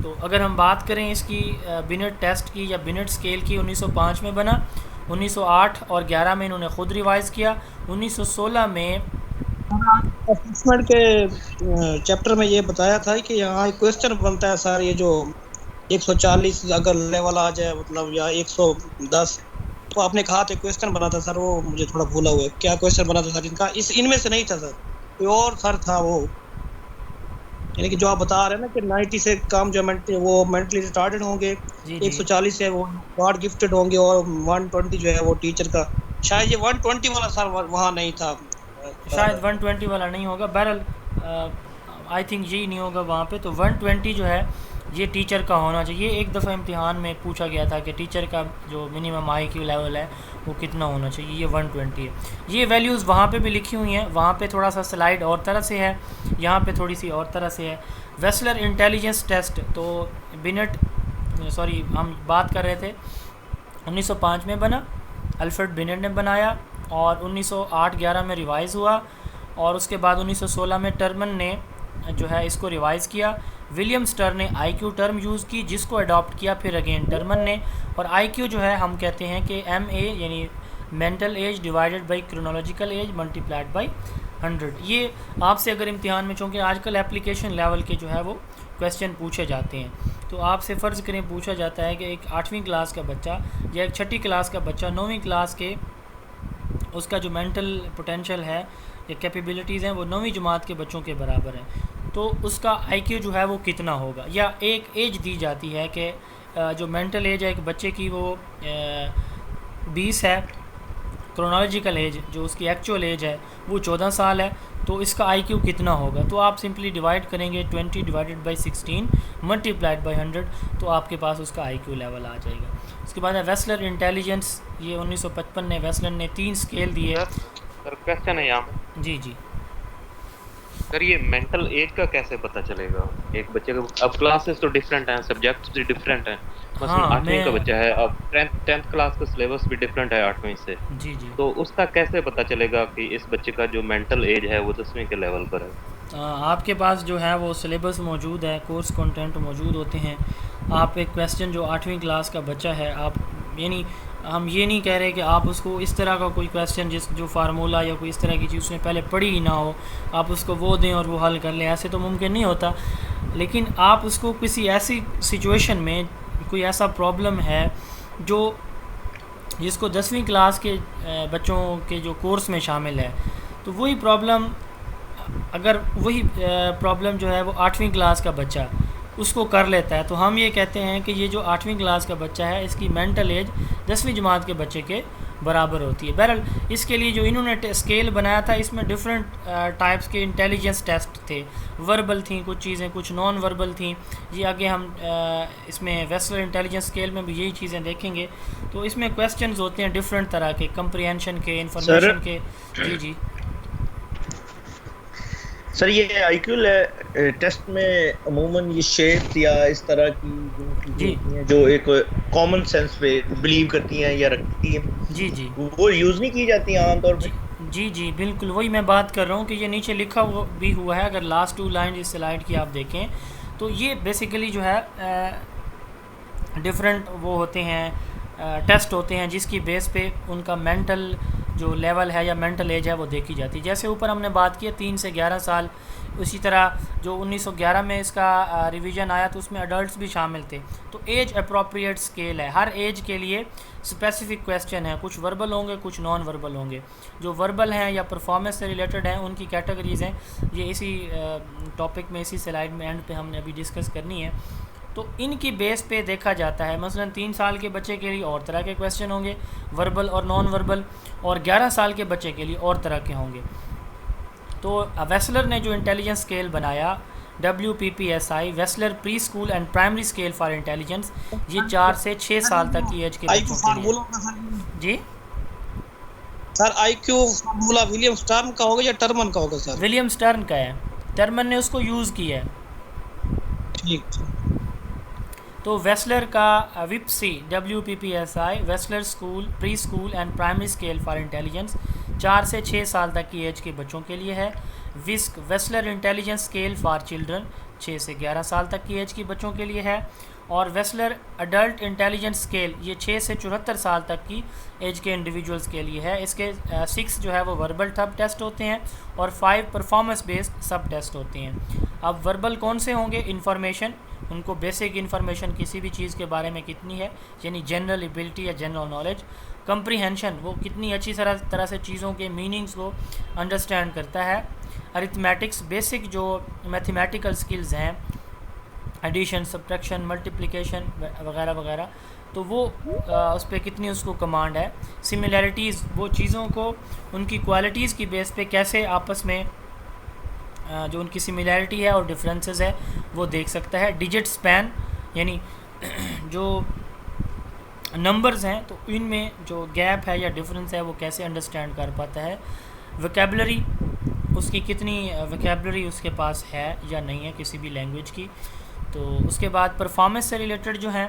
तो अगर हम बात करें इसकी बिनेट टेस्ट की या बिनेट स्केल की, 1905 में बना, 1908 और 11 में इन्होंने ख़ुद रिवाइज़ किया, 1916 में असेसमेंट के चैप्टर में ये बताया था कि यहाँ एक क्वेश्चन बनता है सर, ये जो 140 अगर लेवल आ जाए मतलब या 110, तो आपने कहा था क्वेश्चन बना था सर, वो मुझे थोड़ा भूला हुआ है, क्या क्वेश्चन बना था सर इनका? इनमें से नहीं था सर, कोई और सर था वो, यानी कि जो आप बता रहे हैं ना कि 90 से कम जो वो मेंटली रिटार्डेड होंगे, 140 से वो गॉड गिफ्टेड होंगे और 120 जो है वो टीचर का, शायद ये 120 वाला सर वहाँ नहीं था, शायद 120 वाला नहीं होगा, बहरहाल आई थिंक यही नहीं होगा वहाँ पे। तो 120 जो है ये टीचर का होना चाहिए। एक दफ़ा इम्तिहान में पूछा गया था कि टीचर का जो मिनिमम IQ लेवल है वो कितना होना चाहिए, ये 120 है। ये वैल्यूज़ वहाँ पे भी लिखी हुई हैं, वहाँ पे थोड़ा सा स्लाइड और तरह से है, यहाँ पे थोड़ी सी और तरह से है। वेस्लर इंटेलिजेंस टेस्ट, तो हम बात कर रहे थे 1905 में बना, अल्फ्रेड बिनेट ने बनाया और 1908-11 में रिवाइज़ हुआ और उसके बाद 1916 में टर्मन ने जो है इसको रिवाइज़ किया। विलियम स्टर ने IQ टर्म यूज़ की जिसको अडॉप्ट किया फिर अगेन टर्मन ने, और IQ जो है हम कहते हैं कि MA यानी mental as divided by chronological age multiplied by 100। ये आपसे अगर इम्तिहान में, चूँकि आजकल एप्लीकेशन लेवल के जो है वो क्वेश्चन पूछे जाते हैं, तो आपसे फ़र्ज़ करें पूछा जाता है कि एक 8वीं क्लास का बच्चा या एक 6ठी क्लास का बच्चा 9वीं क्लास के उसका जो मेंटल पोटेंशियल है या कैपेबिलिटीज़ हैं वो 9वीं जमात के बच्चों के बराबर हैं, तो उसका IQ जो है वो कितना होगा। या एक एज दी जाती है कि जो मेंटल एज है एक बच्चे की वो 20 है, क्रोनोलॉजिकल एज जो उसकी एक्चुअल एज है वो 14 साल है, तो इसका IQ कितना होगा। तो आप सिंपली डिवाइड करेंगे 20 डिवाइडेड बाई 16 मल्टीप्लाइड बाई 100, तो आपके पास उसका IQ लेवल आ जाएगा। उसके बाद है वेस्लर इंटेलिजेंस, ये 1955 में वेस्लर ने 3 स्केल दिए। सर क्वेश्चन है यहाँ जी जी सर, ये मेंटल एज का कैसे पता चलेगा एक बच्चे को? अब क्लासेस तो डिफरेंट हैं, सब्जेक्ट्स भी डिफरेंट हैं, मसलन हाँ, 8वीं का मैं बच्चा है, अब 10th क्लास का सिलेबस भी डिफरेंट है 8वीं से, जी जी तो उसका कैसे पता चलेगा कि इस बच्चे का जो मेंटल एज है वो 10वीं के लेवल पर है? आपके पास जो है वो सिलेबस मौजूद है, कोर्स कंटेंट मौजूद होते हैं। आप एक क्वेश्चन जो 8वीं क्लास का बच्चा है, आप यानी हम ये नहीं कह रहे कि आप उसको इस तरह का कोई क्वेश्चन जो फार्मूला या कोई इस तरह की चीज़ उसने पहले पढ़ी ही ना हो, आप उसको वो दें और वो हल कर लें, ऐसे तो मुमकिन नहीं होता। लेकिन आप उसको किसी ऐसी सिचुएशन में, कोई ऐसा प्रॉब्लम है जो जिसको 10वीं क्लास के बच्चों के जो कोर्स में शामिल है, तो वही प्रॉब्लम अगर वही प्रॉब्लम जो है वो 8वीं क्लास का बच्चा उसको कर लेता है, तो हम ये कहते हैं कि ये जो 8वीं क्लास का बच्चा है इसकी मेंटल एज 10वीं जमात के बच्चे के बराबर होती है। बहरहाल इसके लिए जो इन्होंने स्केल बनाया था इसमें डिफरेंट टाइप्स के इंटेलिजेंस टेस्ट थे, वर्बल थी कुछ चीज़ें, कुछ नॉन वर्बल थी। ये आगे हम इसमें वेस्लर इंटेलिजेंस स्केल में भी यही चीज़ें देखेंगे। तो इसमें क्वेश्चंस होते हैं डिफरेंट तरह के, कंप्रीहेंशन के, इंफॉर्मेशन के। जी जी सर, ये IQ टेस्ट में अमूमन ये शेप्स या इस तरह की जी होती हैं जो एक कॉमन सेंस पे बिलीव करती हैं या रखती हैं, जी जी वो यूज़ नहीं की जाती हैं आमतौर पे? जी जी बिल्कुल वही मैं बात कर रहा हूँ कि ये नीचे लिखा भी हुआ है। अगर लास्ट 2 लाइन इस स्लाइड की आप देखें तो ये बेसिकली जो है डिफरेंट वो होते हैं, टेस्ट होते हैं जिसकी बेस पे उनका मेंटल जो लेवल है या मेंटल एज है वो देखी जाती है। जैसे ऊपर हमने बात की 3 से 11 साल, उसी तरह जो 1911 में इसका रिवीजन आया तो उसमें अडल्ट्स भी शामिल थे। तो एज अप्रोप्रिएट स्केल है, हर एज के लिए स्पेसिफिक क्वेश्चन है, कुछ वर्बल होंगे कुछ नॉन वर्बल होंगे। जो वर्बल हैं या परफॉर्मेंस से रिलेटेड हैं उनकी कैटेगरीज़ हैं, ये इसी टॉपिक में इसी स्लाइड में एंड पे हमने अभी डिस्कस करनी है। तो इनकी बेस पे देखा जाता है, मसलन 3 साल के बच्चे के लिए और तरह के क्वेश्चन होंगे वर्बल और नॉन वर्बल, और 11 साल के बच्चे के लिए और तरह के होंगे। तो वेस्लर ने जो इंटेलिजेंस स्केल बनाया WPPSI, Wechsler pre school and primary scale for intelligence, ये 4 से 6 साल तक की एज के बच्चों के लिए। जी sir IQ formula William Stern का होगा या टर्मन का होगा सर? विलियम स्टर्न का है, टर्मन ने उसको यूज़ किया है। ठीक। तो वेस्लर का विप्सी WPPSI Wechsler school pre school and primary scale for intelligence 4 से 6 साल तक की एज के बच्चों के लिए है। विस्क Wechsler intelligence scale for children 6 से 11 साल तक की एज के बच्चों के लिए है। और वेस्लर अडल्ट इंटेलिजेंस स्केल ये 6 से 74 साल तक की एज के इंडिविजुअल्स के लिए है। इसके 6 जो है वो वर्बल सब टेस्ट होते हैं और 5 परफॉर्मेंस बेस्ड सब टेस्ट होते हैं। अब वर्बल कौन से होंगे? इन्फॉर्मेशन, उनको बेसिक इन्फॉर्मेशन किसी भी चीज़ के बारे में कितनी है, यानी जनरल एबिलिटी या जनरल नॉलेज। कंप्रीहेंशन, वो कितनी अच्छी तरह से चीज़ों के मीनिंग्स को अंडरस्टैंड करता है। अरिथमेटिक्स, बेसिक जो मैथमेटिकल स्किल्स हैं, एडिशन, सब्ट्रैक्शन, मल्टीप्लिकेशन वगैरह वगैरह, तो वो उस पर कितनी उसको कमांड है। सिमिलैरिटीज़, वो चीज़ों को उनकी क्वालिटीज़ की बेस पे कैसे आपस में जो उनकी सिमिलैरिटी है और डिफरेंसेस है वो देख सकता है। डिजिट स्पैन, यानी जो नंबर्स हैं तो इनमें जो गैप है या डिफरेंस है वो कैसे अंडरस्टैंड कर पाता है। वोकैबुलरी, उसकी कितनी वोकैबुलरी उसके पास है या नहीं है किसी भी लैंग्वेज की। तो उसके बाद परफॉर्मेंस से रिलेटेड जो हैं,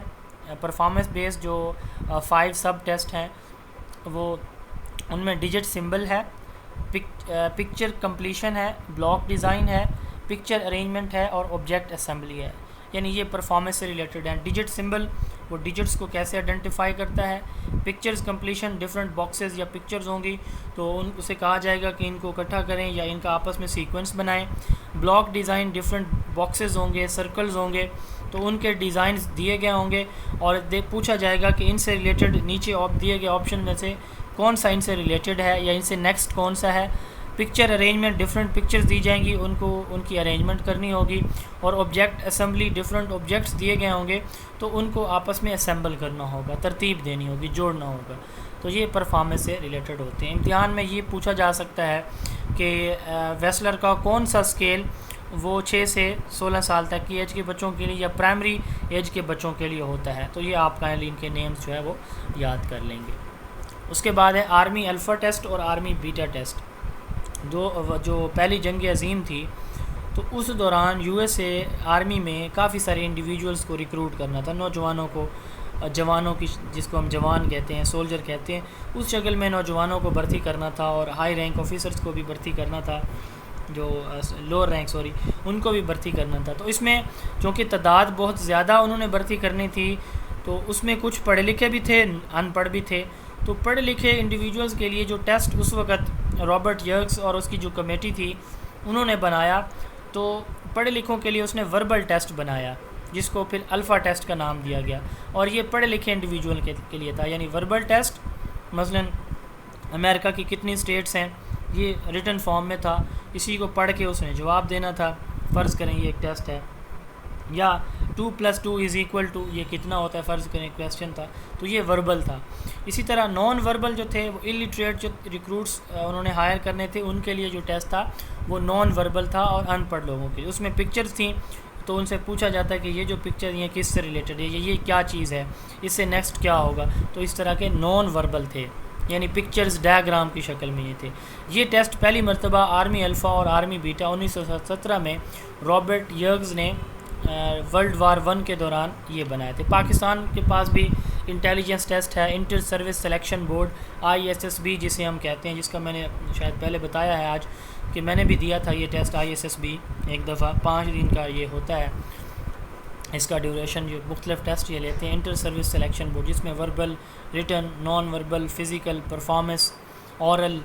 परफॉर्मेंस बेस्ड जो 5 सब टेस्ट हैं वो उनमें डिजिट सिंबल है, पिक्चर कंप्लीशन है, ब्लॉक डिज़ाइन है, पिक्चर अरेंजमेंट है और ऑब्जेक्ट असेंबली है। यानी ये परफॉर्मेंस से रिलेटेड हैं। डिजिट सिंबल वो डिजिट्स को कैसे आइडेंटिफाई करता है। पिक्चर्स कंप्लीशन, डिफरेंट बॉक्सेस या पिक्चर्स होंगी तो उसे कहा जाएगा कि इनको इकट्ठा करें या इनका आपस में सीक्वेंस बनाएं। ब्लॉक डिज़ाइन, डिफरेंट बॉक्सेस होंगे, सर्कल्स होंगे तो उनके डिज़ाइंस दिए गए होंगे और पूछा जाएगा कि इनसे रिलेटेड नीचे दिए गए ऑप्शन में से कौन सा इनसे रिलेटेड है या इनसे नेक्स्ट कौन सा है। पिक्चर अरेंजमेंट, डिफरेंट पिक्चर्स दी जाएंगी, उनको उनकी अरेंजमेंट करनी होगी। और ऑब्जेक्ट असेंबली, डिफरेंट ऑब्जेक्ट्स दिए गए होंगे तो उनको आपस में असेंबल करना होगा, तरतीब देनी होगी, जोड़ना होगा। तो ये परफॉर्मेंस से रिलेटेड होते हैं। इम्तिहान में ये पूछा जा सकता है कि वेस्लर का कौन सा स्केल वो 6 से 16 साल तक की एज के बच्चों के लिए या प्राइमरी एज के बच्चों के लिए होता है। तो ये आप काइंडली इनके नेम्स जो है वो याद कर लेंगे। उसके बाद है आर्मी अल्फ़ा टेस्ट और आर्मी बीटा टेस्ट। जो पहली जंग अज़ीम थी तो उस दौरान यूएसए आर्मी में काफ़ी सारे इंडिविजुअल्स को रिक्रूट करना था, नौजवानों को, जवानों की, जिसको हम जवान कहते हैं, सोल्जर कहते हैं, उस शक्ल में नौजवानों को भर्ती करना था और हाई रैंक ऑफिसर्स को भी भर्ती करना था, जो लोअर रैंक उनको भी भर्ती करना था। तो इसमें चूँकि तादाद बहुत ज़्यादा उन्होंने भर्ती करनी थी तो उसमें कुछ पढ़े लिखे भी थे, अनपढ़ भी थे। तो पढ़े लिखे इंडिविजुअल्स के लिए जो टेस्ट उस वक़्त रॉबर्ट यर्क्स और उसकी जो कमेटी थी उन्होंने बनाया, तो पढ़े लिखों के लिए उसने वर्बल टेस्ट बनाया जिसको फिर अल्फ़ा टेस्ट का नाम दिया गया। और ये पढ़े लिखे इंडिविजुअल के लिए था, यानी वर्बल टेस्ट मसलन अमेरिका की कितनी स्टेट्स हैं ये रिटन फॉर्म में था, इसी को पढ़ के उसने जवाब देना था। फ़र्ज़ करें ये एक टेस्ट है, या 2 + 2 = 2 ये कितना होता है फ़र्ज़ करें क्वेश्चन था, तो ये वर्बल था। इसी तरह नॉन वर्बल जो थे वो इलिटरेट जो रिक्रूट्स उन्होंने हायर करने थे उनके लिए जो टेस्ट था वो नॉन वर्बल था और अनपढ़ लोगों के लिए। उसमें पिक्चर्स थी तो उनसे पूछा जाता है कि ये जो पिक्चर ये किस से रिलेटेड है, ये क्या चीज़ है, इससे नेक्स्ट क्या होगा। तो इस तरह के नॉन वर्बल थे, यानी पिक्चर्स डायग्राम की शक्ल में ये थे। ये टेस्ट पहली मरतबा आर्मी अल्फ़ा और आर्मी बीटा 1917 में रॉबर्ट यर्क्स ने वर्ल्ड वार 1 के दौरान ये बनाए थे। पाकिस्तान के पास भी इंटेलिजेंस टेस्ट है, inter service selection board ISSB जिसे हम कहते हैं, जिसका मैंने शायद पहले बताया है आज कि मैंने भी दिया था ये टेस्ट ISSB एक दफ़ा। 5 दिन का ये होता है इसका ड्यूरेशन, जो मुख्तलिफ टेस्ट ये लेते हैं। इंटर सर्विस सिलेक्शन बोर्ड जिसमें verbal, written, non verbal, physical, performance, aural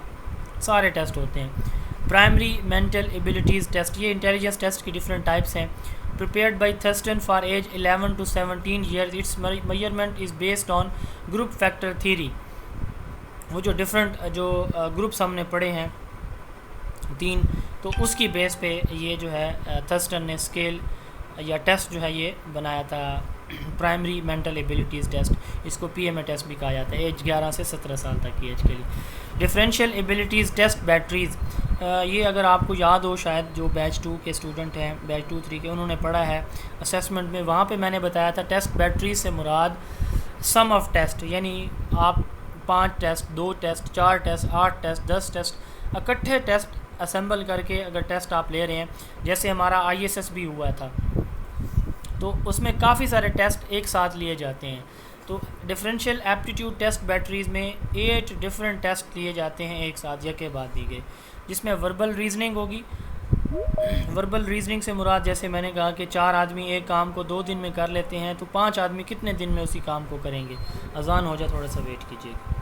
सारे टेस्ट होते हैं। प्राइमरी मेंटल एबिलिटीज़ टेस्ट, ये इंटेलिजेंस टेस्ट की डिफरेंट टाइप्स हैं। Prepared by Thurston for age 11 to 17 years, its measurement is based on group factor theory। वो जो different जो groups हमने पढ़े हैं 3, तो उसकी बेस पे ये जो है थर्स्टन ने स्केल या टेस्ट जो है ये बनाया था, प्राइमरी मेंटल एबिलिटीज़ टेस्ट, इसको PMA टेस्ट भी कहा जाता है, एज 11 से 17 साल तक की एज के लिए। डिफरेंशियल एबिलिटीज़ टेस्ट बैटरीज़, ये अगर आपको याद हो शायद जो बैच 2 के स्टूडेंट हैं, बैच 2-3 के, उन्होंने पढ़ा है असेसमेंट में, वहाँ पे मैंने बताया था टेस्ट बैटरी से मुराद सम ऑफ टेस्ट, यानी आप 5 test, 2 test, 4 test, 8 test, 10 test इकट्ठे टेस्ट असेंबल करके अगर टेस्ट आप ले रहे हैं, जैसे हमारा ISSB हुआ था तो उसमें काफ़ी सारे टेस्ट एक साथ लिए जाते हैं। तो डिफरेंशियल एप्टीट्यूड टेस्ट बैटरीज़ में 8 डिफरेंट टेस्ट लिए जाते हैं एक साथ यके बाद दिए, जिसमें वर्बल रीजनिंग होगी। वर्बल रीजनिंग से मुराद, जैसे मैंने कहा कि 4 आदमी एक काम को 2 दिन में कर लेते हैं, तो 5 आदमी कितने दिन में उसी काम को करेंगे। अजान हो जाए, थोड़ा सा वेट कीजिएगा।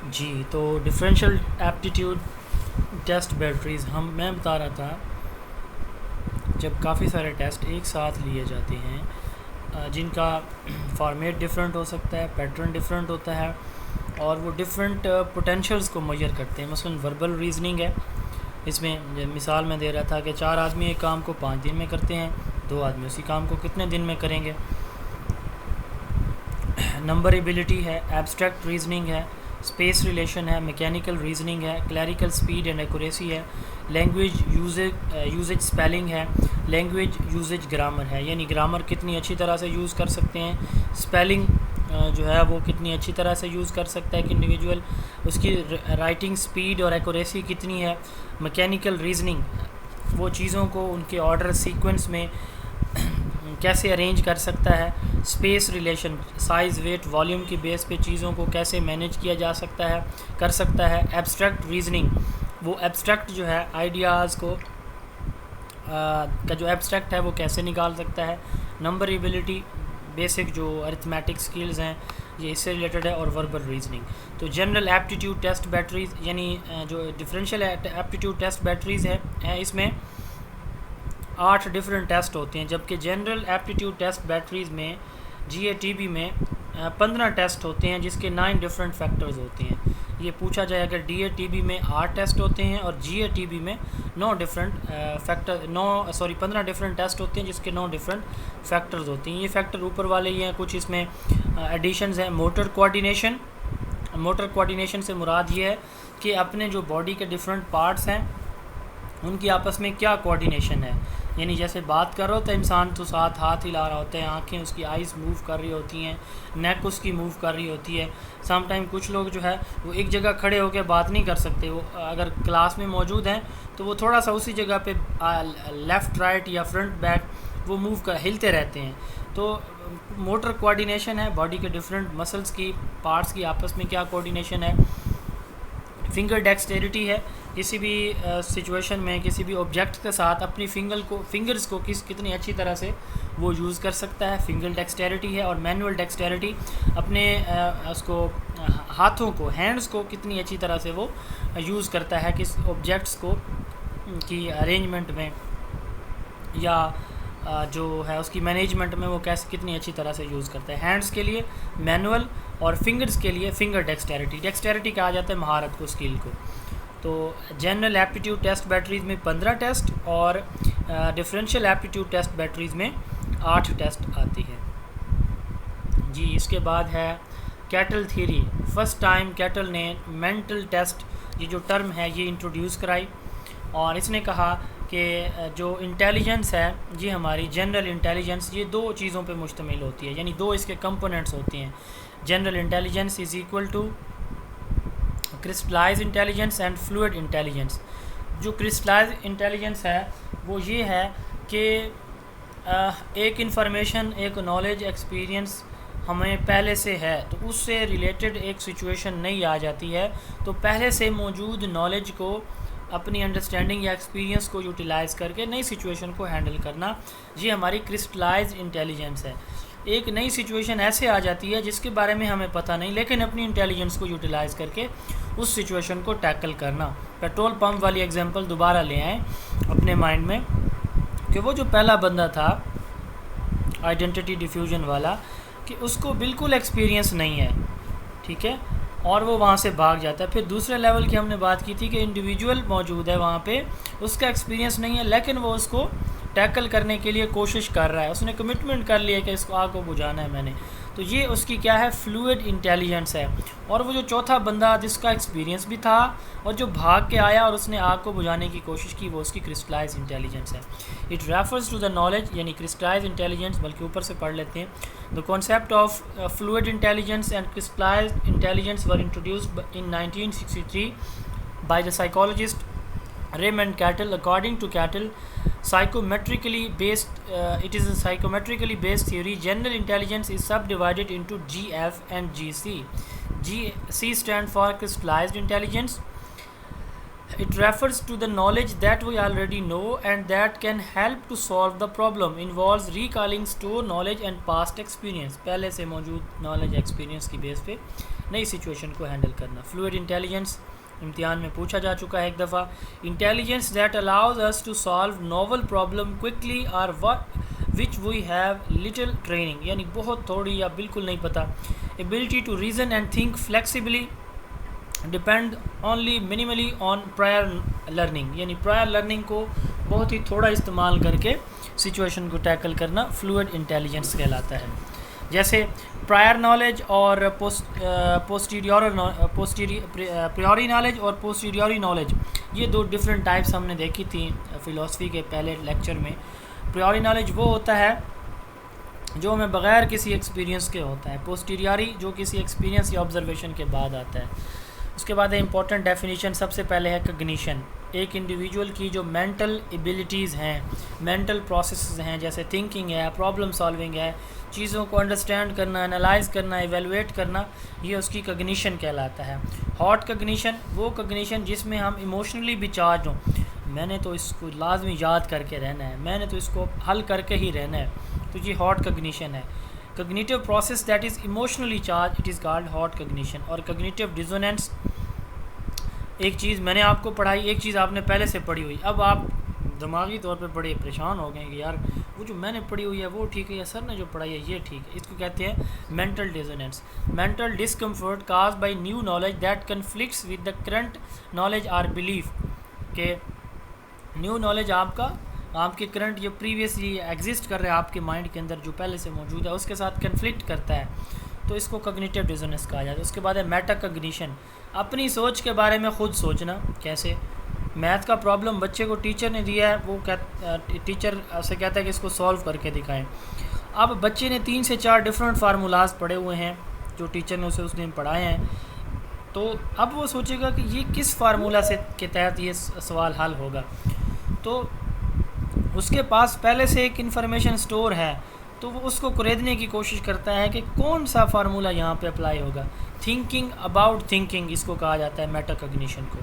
जी, तो डिफरेंशियल एप्टीट्यूड टेस्ट बैटरीज़ मैं बता रहा था, जब काफ़ी सारे टेस्ट एक साथ लिए जाते हैं जिनका फॉर्मेट डिफरेंट हो सकता है, पैटर्न डिफरेंट होता है और वो डिफरेंट पोटेंशियल्स को मेजर करते हैं। मसलन वर्बल रीजनिंग है, इसमें मिसाल मैं दे रहा था कि 4 आदमी एक काम को 5 दिन में करते हैं, 2 आदमी उसी काम को कितने दिन में करेंगे। नंबरेबिलिटी है, एब्स्ट्रैक्ट रीजनिंग है, स्पेस रिलेशन है, मैकेनिकल रीजनिंग है, क्लैरिकल स्पीड एंड एक्यूरेसी है, लैंग्वेज यूजेज स्पेलिंग है, लैंग्वेज यूजेज ग्रामर है, यानी ग्रामर कितनी अच्छी तरह से यूज़ कर सकते हैं, स्पेलिंग जो है वो कितनी अच्छी तरह से यूज़ कर सकता है कि इंडिविजुअल, उसकी राइटिंग स्पीड और एक्यूरेसी कितनी है, मैकेनिकल रीजनिंग वो चीज़ों को उनके ऑर्डर सीक्वेंस में कैसे अरेंज कर सकता है, space relation size weight volume की बेस पे चीज़ों को कैसे मैनेज किया जा सकता है कर सकता है, एब्स्ट्रैक्ट रीजनिंग वो एब्स्ट्रैक्ट जो है आइडियाज़ को का जो एब्स्ट्रैक्ट है वो कैसे निकाल सकता है, नंबरेबिलिटी बेसिक जो अरिथमेटिक स्किल्स हैं ये इससे रिलेटेड है, और वर्बल रीजनिंग। तो जनरल एप्टीट्यूड टेस्ट बैटरीज यानी जो डिफरेंशियल एप्टीट्यूड टेस्ट बैटरीज़ है इसमें 8 डिफरेंट टेस्ट होते हैं, जबकि जनरल एप्टीट्यूड टेस्ट बैटरीज़ में GATB में 15 टेस्ट होते हैं जिसके 9 डिफरेंट फैक्टर्स होते हैं। ये पूछा जाए अगर DATB में 8 टेस्ट होते हैं और GATB में 15 डिफरेंट टेस्ट होते हैं जिसके 9 डिफरेंट फैक्टर्स होते हैं। ये फैक्टर ऊपर वाले ही हैं, कुछ इसमें एडिशंस हैं। मोटर कोऑर्डिनेशन से मुराद ये है कि अपने जो बॉडी के डिफरेंट पार्ट्स हैं उनकी आपस में क्या कोऑर्डिनेशन है, यानी जैसे बात कर रहा होता है इंसान तो साथ हाथ हिला रहा होता है, आंखें उसकी आइज़ मूव कर रही होती हैं, नेक उसकी मूव कर रही होती है। सम टाइम कुछ लोग जो है वो एक जगह खड़े होकर बात नहीं कर सकते, वो अगर क्लास में मौजूद हैं तो वो थोड़ा सा उसी जगह पे लेफ़्ट राइट या फ्रंट बैक वो मूव कर हिलते रहते हैं। तो मोटर कोऑर्डिनेशन है, बॉडी के डिफरेंट मसल्स की पार्ट्स की आपस में क्या कोऑर्डिनेशन है। फिंगर डेक्सटेरिटी है, किसी भी सिचुएशन में किसी भी ऑब्जेक्ट के साथ अपनी फिंगर्स को कितनी अच्छी तरह से वो यूज़ कर सकता है, फिंगर डेक्सटेरिटी है। और मैनुअल डेक्सटेरिटी अपने उसको हाथों को हैंड्स को कितनी अच्छी तरह से वो यूज़ करता है किस ऑब्जेक्ट्स को की अरेंजमेंट में या जो है उसकी मैनेजमेंट में वो कितनी अच्छी तरह से यूज़ करता है। हैंड्स के लिए मैनुअल और फिंगर्स के लिए फिंगर डेक्सटेरिटी कहा जाता है महारत को, स्किल को। तो जनरल एप्टीट्यूड टेस्ट बैटरीज़ में 15 टेस्ट और डिफरेंशियल एप्टीट्यूड टेस्ट बैटरीज़ में 8 टेस्ट आती है जी। इसके बाद है cattle theory. First time cattle ने मेंटल टेस्ट ये जो टर्म है ये इंट्रोड्यूस कराई और इसने कहा कि जो इंटेलिजेंस है ये हमारी जनरल इंटेलिजेंस ये 2 चीज़ों पे मुश्तमिल होती है, यानी 2 इसके कंपोनेंट्स होते हैं। General intelligence is equal to crystallise intelligence and fluid intelligence. जो क्रिस्टलाइज इंटेलिजेंस है वो ये है कि एक इंफॉर्मेशन एक नॉलेज एक्सपीरियंस हमें पहले से है तो उससे रिलेटेड एक सिचुएशन नई आ जाती है तो पहले से मौजूद नॉलेज को अपनी अंडरस्टैंडिंग या एक्सपीरियंस को यूटिलाइज़ करके नई सिचुएशन को हैंडल करना, ये हमारी क्रिस्टलाइज इंटेलिजेंस है। एक नई सिचुएशन ऐसे आ जाती है जिसके बारे में हमें पता नहीं लेकिन अपनी इंटेलिजेंस को यूटिलाइज़ करके उस सिचुएशन को टैकल करना। पेट्रोल पंप वाली एग्जांपल दोबारा ले आएँ अपने माइंड में कि वो जो पहला बंदा था आइडेंटिटी डिफ्यूजन वाला कि उसको बिल्कुल एक्सपीरियंस नहीं है, ठीक है, और वो वहाँ से भाग जाता है। फिर दूसरे लेवल की हमने बात की थी कि इंडिविजुअल मौजूद है वहाँ पे, उसका एक्सपीरियंस नहीं है लेकिन वो उसको टैकल करने के लिए कोशिश कर रहा है, उसने कमिटमेंट कर लिया कि इसको आग को बुझाना है मैंने, तो ये उसकी क्या है, फ्लूइड इंटेलिजेंस है। और वो जो चौथा बंदा जिसका एक्सपीरियंस भी था और जो भाग के आया और उसने आग को बुझाने की कोशिश की, वो उसकी क्रिस्टलाइज इंटेलिजेंस है। It refers to the knowledge यानी क्रिस्टलाइज इंटेलिजेंस, बल्कि ऊपर से पढ़ लेते हैं। The concept of fluid intelligence and crystallise intelligence were introduced in 1963 by the psychologist Raymond Cattell. According to Cattell, it is a psychometrically based theory. General intelligence is subdivided into GF and GC. GC stands for crystallized intelligence. It refers to the knowledge that we already know and that can help to solve the problem. Involves recalling stored knowledge and past experience. पहले से मौजूद knowledge experience की base पे नई situation को handle करना। Fluid intelligence इम्तिहान में पूछा जा चुका है एक दफ़ा। Intelligence that allows us to solve novel problem quickly or which we have little training, यानी बहुत थोड़ी या बिल्कुल नहीं पता। Ability to reason and think flexibly depend only minimally on prior learning, यानी प्रायर लर्निंग को बहुत ही थोड़ा इस्तेमाल करके सिचुएशन को टैकल करना फ्लूइड इंटेलिजेंस कहलाता है। जैसे प्रायर नॉलेज और प्रियोरी नॉलेज और पोस्टीरियरी नॉलेज, ये दो डिफरेंट टाइप्स हमने देखी थी फ़िलासफ़ी के पहले लेक्चर में। प्रियोरी नॉलेज वो होता है जो हमें बग़ैर किसी एक्सपीरियंस के होता है, पोस्टीरियरी जो किसी एक्सपीरियंस या ऑब्जर्वेशन के बाद आता है। उसके बाद है इंपॉर्टेंट डेफिनेशन, सबसे पहले है कग्निशन। एक इंडिविजुअल की जो मेंटल एबिलिटीज़ हैं, मेंटल प्रोसेसेस हैं, जैसे थिंकिंग है, प्रॉब्लम सॉल्विंग है, चीज़ों को अंडरस्टैंड करना, एनालाइज करना, एवेलुएट करना, ये उसकी कग्निशन कहलाता है। हॉट कग्निशन वो कग्निशन जिसमें हम इमोशनली भी चार्ज हों, मैंने तो इसको लाजमी याद करके रहना है, मैंने तो इसको हल करके ही रहना है, तो ये हॉट कग्निशन है। Cognitive process that is emotionally charge, it is called hot cognition. और कग्निटिव डिसोनेंस, एक चीज़ मैंने आपको पढ़ाई, एक चीज़ आपने पहले से पढ़ी हुई, अब आप दिमागी तौर पे बड़े परेशान हो गए कि यार वो जो मैंने पढ़ी हुई है वो ठीक है या सर ने जो पढ़ाई है ये ठीक है। इसको कहते हैं mental dissonance. Mental discomfort caused by new knowledge that conflicts with the current knowledge or belief, के न्यू नॉलेज आपके करंट जो प्रीवियसली एग्जिस्ट कर रहा है आपके माइंड के अंदर, जो पहले से मौजूद है, उसके साथ कन्फ्लिक्ट करता है, तो इसको कग्निटिव डिसोनेंस कहा जाता है। उसके बाद है मेटा कग्निशन, अपनी सोच के बारे में ख़ुद सोचना। कैसे? मैथ का प्रॉब्लम बच्चे को टीचर ने दिया है, वो टीचर से कहता है कि इसको सॉल्व करके दिखाएं। अब बच्चे ने 3 से 4 डिफरेंट फार्मूलाज पढ़े हुए हैं जो टीचर ने उसे उस दिन पढ़ाए हैं, तो अब वो सोचेगा कि ये किस फार्मूला से के तहत ये सवाल हल होगा। तो उसके पास पहले से एक इन्फॉर्मेशन स्टोर है, तो वो उसको कुरेदने की कोशिश करता है कि कौन सा फार्मूला यहाँ पे अप्लाई होगा। थिंकिंग अबाउट थिंकिंग इसको कहा जाता है, मेटा कग्निशन को।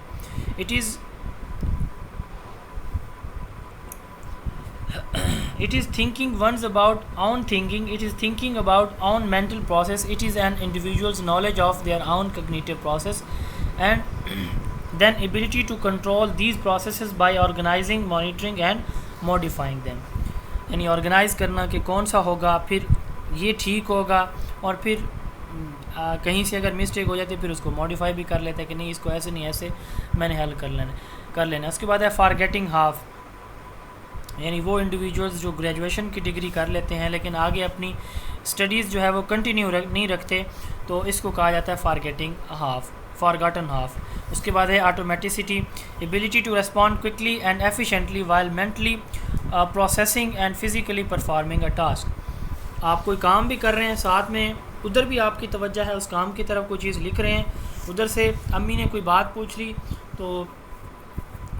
It is thinking one's about own thinking, it is thinking about own mental process, it is an individual's knowledge of their own cognitive process and then ability to control these processes by organizing, monitoring and modifying them। यानी organise करना कि कौन सा होगा, फिर ये ठीक होगा, और फिर कहीं से अगर मिस्टेक हो जाती है फिर उसको मॉडिफाई भी कर लेते हैं कि नहीं इसको ऐसे नहीं ऐसे मैंने हल कर लेना। उसके बाद है फॉरगेटिंग हाफ, यानी वो इंडिविजुअल्स जो ग्रेजुएशन की डिग्री कर लेते हैं लेकिन आगे अपनी स्टडीज़ जो है वो कंटिन्यू नहीं रखते, तो इसको कहा जाता है फॉरगेटिंग हाफ, फॉरगॉटन हाफ। उसके बाद है automaticity, ability to respond quickly and efficiently while mentally processing and physically performing a task. आप कोई काम भी कर रहे हैं, साथ में उधर भी आपकी तवज्जो है, उस काम की तरफ कोई चीज़ लिख रहे हैं, उधर से अम्मी ने कोई बात पूछ ली तो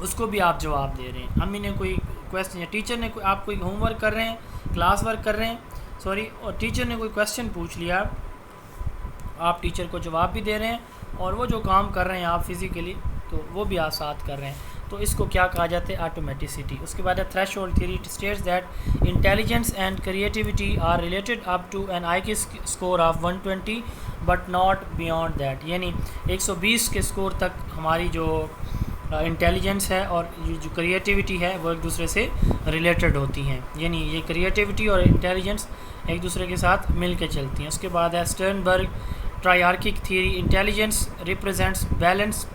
उसको भी आप जवाब दे रहे हैं। अम्मी ने कोई क्वेश्चन या टीचर ने आप कोई होमवर्क कर रहे हैं, क्लास वर्क कर रहे हैं, सॉरी, और टीचर ने कोई क्वेश्चन पूछ लिया, आप टीचर को जवाब भी दे रहे हैं, और वो जो काम कर रहे हैं आप फिज़िकली तो वो भी आप साथ कर रहे हैं, तो इसको क्या कहा जाता है? ऑटोमेटिसिटी। उसके बाद है threshold theory, states that intelligence and creativity are related up to an IQ score of 120 but not beyond that, यानी 120 के स्कोर तक हमारी जो इंटेलिजेंस है और ये जो क्रिएटिविटी है वो एक दूसरे से रिलेटेड होती हैं, यानी ये क्रिएटिविटी और इंटेलिजेंस एक दूसरे के साथ मिल के चलती हैं। उसके बाद है Sternberg triarchic theory, intelligence represents balance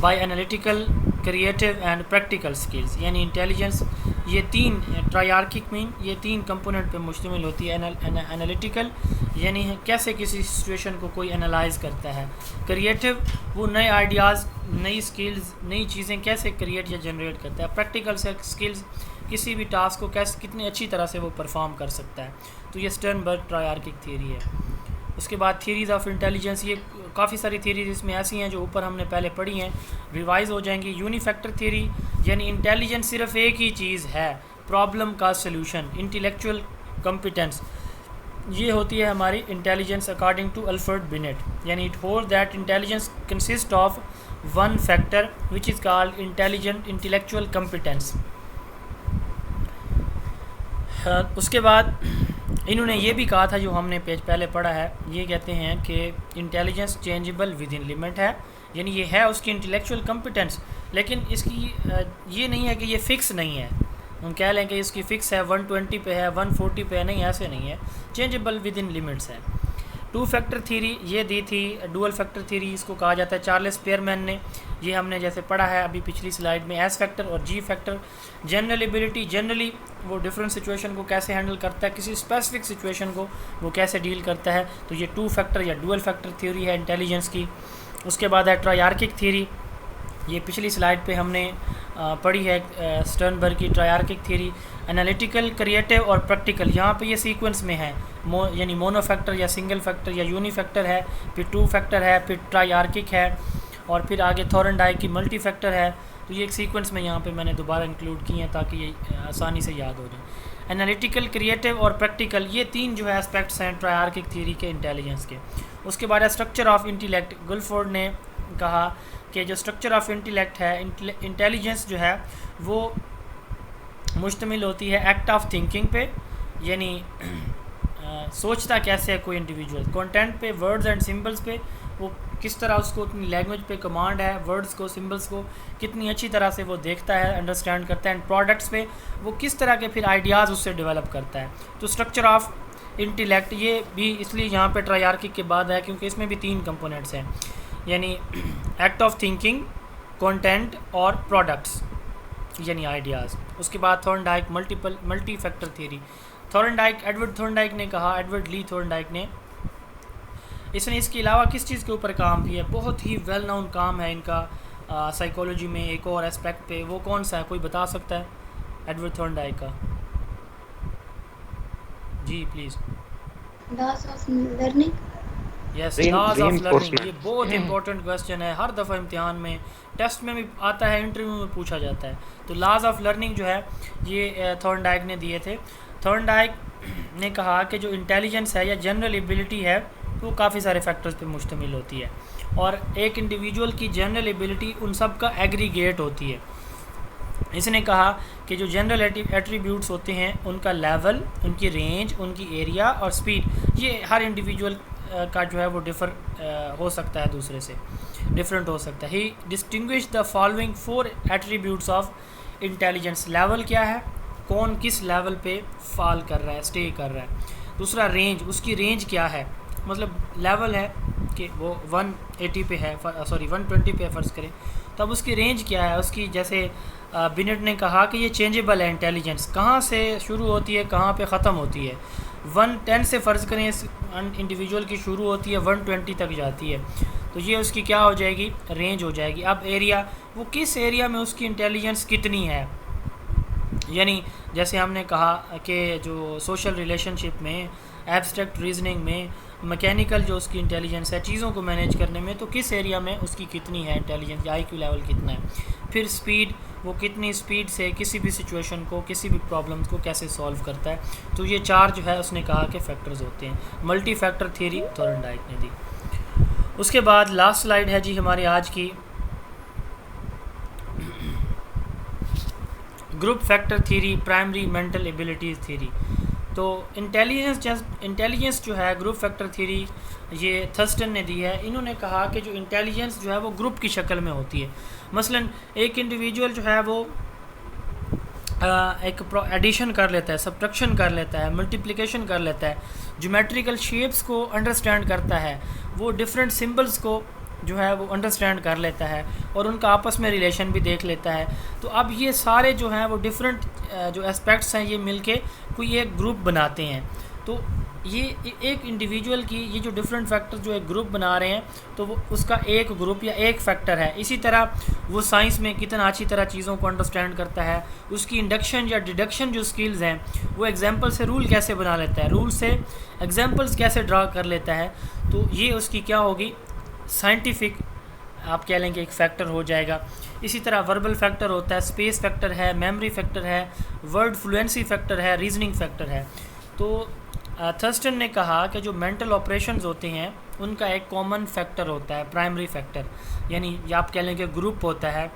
by analytical, creative and practical skills, यानी इंटेलिजेंस ये 3 ट्रायआर्किक मीन ये 3 कंपोनेंट पे मुश्तमिल होती है। एनालिटिकल यानी कैसे किसी सिचुएशन को कोई एनालाइज करता है, क्रिएटिव वो नए आइडियाज़, नई स्किल्स, नई चीज़ें कैसे क्रिएट या जनरेट करता है, प्रैक्टिकल स्किल्स किसी भी टास्क को कैसे कितनी अच्छी तरह से वो परफॉर्म कर सकता है। तो ये स्टर्नबर्ग ट्रायआर्किक थ्योरी है। उसके बाद थ्योरीज़ ऑफ इंटेलिजेंस, ये काफ़ी सारी थ्योरीज इसमें ऐसी हैं जो ऊपर हमने पहले पढ़ी हैं, रिवाइज हो जाएंगी। यूनिफैक्टर थ्योरी, यानी इंटेलिजेंस सिर्फ एक ही चीज़ है, प्रॉब्लम का सलूशन। इंटेलेक्चुअल कॉम्पिटेंस, ये होती है हमारी intelligence according to Alfred Binet, यानी it hold that intelligence consist of one factor which is called intellectual competence. उसके बाद इन्होंने ये भी कहा था, जो हमने पेज पहले पढ़ा है, ये कहते हैं कि intelligence changeable with in limit है, यानी ये है उसकी इंटेलेक्चुअल कॉम्पिटेंस, लेकिन इसकी ये नहीं है कि ये फ़िक्स नहीं है। हम कह लें कि इसकी फ़िक्स है 120 पे है, 140 पे है, नहीं, ऐसे नहीं है, चेंजेबल विद इन लिमिट्स है। टू फैक्टर थ्योरी ये दी थी, डुअल फैक्टर थ्योरी इसको कहा जाता है, चार्ल्स स्पेयरमैन ने, ये हमने जैसे पढ़ा है अभी पिछली स्लाइड में। एस फैक्टर और जी फैक्टर, जनरल एबिलिटी, जनरली वो डिफरेंट सिचुएशन को कैसे हैंडल करता है, किसी स्पेसिफिक सिचुएशन को वो कैसे डील करता है, तो ये टू फैक्टर या डुअल फैक्टर थ्योरी है इंटेलिजेंस की। उसके बाद है ट्रायर्किक थ्योरी, ये पिछली स्लाइड पे हमने पढ़ी है, स्टर्नबर्ग की ट्रायर्किक थ्योरी। एनालिटिकल, क्रिएटिव और प्रैक्टिकल, यहाँ पे ये सीक्वेंस में है, यानी मोनो फैक्टर या सिंगल फैक्टर या यूनी फैक्टर है, फिर टू फैक्टर है, फिर ट्रायर्किक है, और फिर आगे थॉर्नडाइक की मल्टी फैक्टर है। तो ये एक सीक्वेंस में यहाँ पे मैंने दोबारा इंक्लूड की हैं ताकि ये आसानी से याद हो जाए। एनालिटिकल, क्रिएटिव और प्रैक्टिकल, ये तीन जो है एस्पेक्ट्स हैं ट्रायर्किक थ्योरी के इंटेलिजेंस के। उसके बाद है स्ट्रक्चर ऑफ इंटेलेक्ट। गुल्फोर्ड ने कहा कि जो स्ट्रक्चर ऑफ इंटेलेक्ट है, इंटेलिजेंस जो है वो मुश्तमिल होती है एक्ट ऑफ थिंकिंग पे, यानी सोचता कैसे है कोई इंडिविजुअल, कंटेंट पे, वर्ड्स एंड सिंबल्स पे, वो किस तरह उसको अपनी लैंग्वेज पे कमांड है, वर्ड्स को, सिंबल्स को कितनी अच्छी तरह से वो देखता है, अंडरस्टैंड करता है, एंड प्रोडक्ट्स पे वो किस तरह के फिर आइडियाज़ उससे डेवलप करता है। तो स्ट्रक्चर ऑफ इंटेलेक्ट ये भी इसलिए यहाँ पे ट्रायर्किक के बाद है क्योंकि इसमें भी तीन कंपोनेंट्स हैं, यानी एक्ट ऑफ थिंकिंग, कंटेंट और प्रोडक्ट्स यानी आइडियाज़। उसके बाद Thorndike multi factor theory. Thorndike, Edward Thorndike ने कहा, एडवर्ड ली थॉर्नडाइक ने, इसने इसके अलावा किस चीज़ के ऊपर काम किया, बहुत ही वेल नोन काम है इनका साइकोलॉजी में एक और एस्पेक्ट पे, वो कौन सा है, कोई बता सकता है एडवर्ड थॉर्नडाइक का? जी please. Loss of learning. Yes, laws of learning, ये बहुत इंपॉर्टेंट क्वेश्चन है, हर दफ़ा इम्तिहान में, टेस्ट में भी आता है, इंटरव्यू में पूछा जाता है। तो लॉज ऑफ लर्निंग जो है ये थॉर्नडाइक ने दिए थे। थॉर्नडाइक ने कहा कि जो इंटेलिजेंस है या जनरल एबिलिटी है वो काफ़ी सारे फैक्टर्स पे मुश्तमिल होती है, और एक इंडिविजुअल की जनरल एबिलिटी उन सब का एग्रीगेट होती है। इसने कहा कि जो जनरल एट्रीब्यूट्स होते हैं उनका लेवल, उनकी रेंज, उनकी एरिया और स्पीड, ये हर इंडिविजुअल का जो है वो डिफ़र हो सकता है, दूसरे से डिफरेंट हो सकता है। He distinguish the following 4 attributes of intelligence. Level क्या है, कौन किस लेवल पे फॉल कर रहा है, स्टे कर रहा है। दूसरा रेंज, उसकी रेंज क्या है, मतलब लेवल है कि वो 180 पे है, सॉरी 120 पे फ़र्ज़ करें, तो अब उसकी रेंज क्या है उसकी। जैसे बिनेट ने कहा कि ये चेंजेबल है इंटेलिजेंस, कहाँ से शुरू होती है, कहाँ पे ख़त्म होती है। 110 से फ़र्ज़ करें इस इंडिविजुअल की शुरू होती है, 120 तक जाती है, तो ये उसकी क्या हो जाएगी, रेंज हो जाएगी। अब एरिया, वो किस एरिया में उसकी इंटेलिजेंस कितनी है, यानी जैसे हमने कहा कि जो सोशल रिलेशनशिप में, एब्स्ट्रैक्ट रीजनिंग में, मैकेनिकल जो उसकी इंटेलिजेंस है चीज़ों को मैनेज करने में, तो किस एरिया में उसकी कितनी है इंटेलिजेंस, आईक्यू लेवल कितना है। फिर स्पीड, वो कितनी स्पीड से किसी भी सिचुएशन को, किसी भी प्रॉब्लम्स को कैसे सॉल्व करता है। तो ये 4 जो है उसने कहा कि फैक्टर्स होते हैं। मल्टी फैक्टर थ्योरी थॉर्नडाइक ने दी। उसके बाद लास्ट स्लाइड है जी हमारे आज की, group factor theory, primary mental abilities theory. तो इंटेलिजेंस जो है ग्रुप फैक्टर थ्योरी ये थर्स्टन ने दी है। इन्होंने कहा कि जो इंटेलिजेंस जो है वो ग्रुप की शक्ल में होती है। मसलन एक इंडिविजुअल जो है वो एक एडिशन कर लेता है, सब्ट्रैक्शन कर लेता है, मल्टीप्लिकेशन कर लेता है, ज्योमेट्रिकल शेप्स को अंडरस्टैंड करता है, वो डिफरेंट सिंबल्स को जो है वो अंडरस्टैंड कर लेता है और उनका आपस में रिलेशन भी देख लेता है। तो अब ये सारे जो हैं वो डिफरेंट जो एस्पेक्ट्स हैं ये मिलके कोई एक ग्रुप बनाते हैं। तो ये एक इंडिविजुअल की ये जो डिफरेंट फैक्टर्स जो एक ग्रुप बना रहे हैं तो वो उसका एक ग्रुप या एक फैक्टर है। इसी तरह वो साइंस में कितना अच्छी तरह चीज़ों को अंडरस्टैंड करता है, उसकी इंडक्शन या डिडक्शन जो स्किल्स हैं, वो एग्जांपल से रूल कैसे बना लेता है, रूल से एग्जांपल्स कैसे ड्रा कर लेता है, तो ये उसकी क्या होगी, साइंटिफिक आप कह लेंगे एक फैक्टर हो जाएगा। इसी तरह वर्बल फैक्टर होता है, स्पेस फैक्टर है, मेमोरी फैक्टर है, वर्ड फ्लुएंसी फैक्टर है, रीजनिंग फैक्टर है। तो थर्स्टन ने कहा कि जो मेंटल ऑपरेशंस होते हैं उनका एक कॉमन फैक्टर होता है प्राइमरी फैक्टर, यानी आप कह लेंगे ग्रुप होता है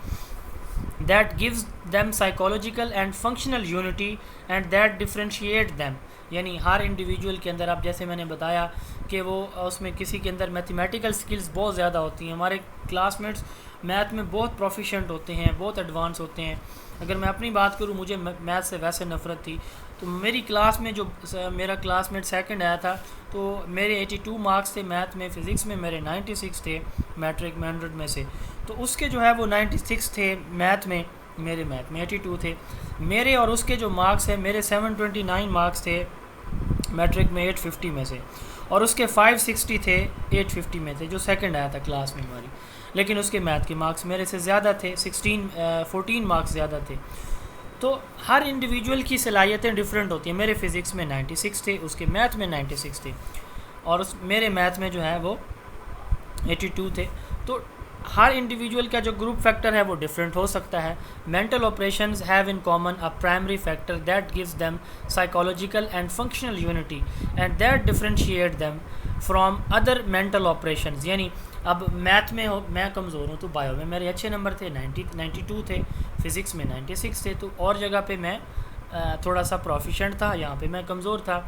that gives them psychological and functional unity and that differentiate them। यानी हर इंडिविजुअल के अंदर, आप जैसे मैंने बताया कि वो उसमें किसी के अंदर मैथमेटिकल स्किल्स बहुत ज़्यादा होती हैं। हमारे क्लासमेट्स मैथ में बहुत प्रोफिशेंट होते हैं, बहुत एडवांस होते हैं। अगर मैं अपनी बात करूँ, मुझे मैथ से वैसे नफ़रत थी, तो मेरी क्लास में जो मेरा क्लासमेट सेकंड आया था, तो मेरे 82 मार्क्स थे मैथ में। फ़िज़िक्स में मेरे 96 थे मैट्रिक में 100 में से, तो उसके जो है वो 96 थे मैथ में, मेरे मैथ में 82 थे मेरे, और उसके जो मार्क्स हैं मेरे 729 मार्क्स थे मैट्रिक में 850 में से, और उसके 560 थे 850 में थे, जो सेकंड आया था क्लास में हमारी। लेकिन उसके मैथ के मार्क्स मेरे से ज़्यादा थे, 14 मार्क्स ज़्यादा थे। तो हर इंडिविजुअल की सलाहियतें डिफरेंट होती हैं। मेरे फ़िज़िक्स में 96 थे, उसके मैथ में 96 थे, और उस मेरे मैथ में जो है वो 82 थे। तो हर इंडिविजुअल का जो ग्रुप फैक्टर है वो डिफरेंट हो सकता है। Mental operations have in common a primary factor that gives them psychological and functional unity and that differentiate them from other mental operations. यानी अब मैथ में मैं कमज़ोर हूँ, तो बायो में मेरे अच्छे नंबर थे, 92 थे, फ़िज़िक्स में 96 थे, तो और जगह पे मैं थोड़ा सा प्रोफिशेंट था, यहाँ पे मैं कमज़ोर था।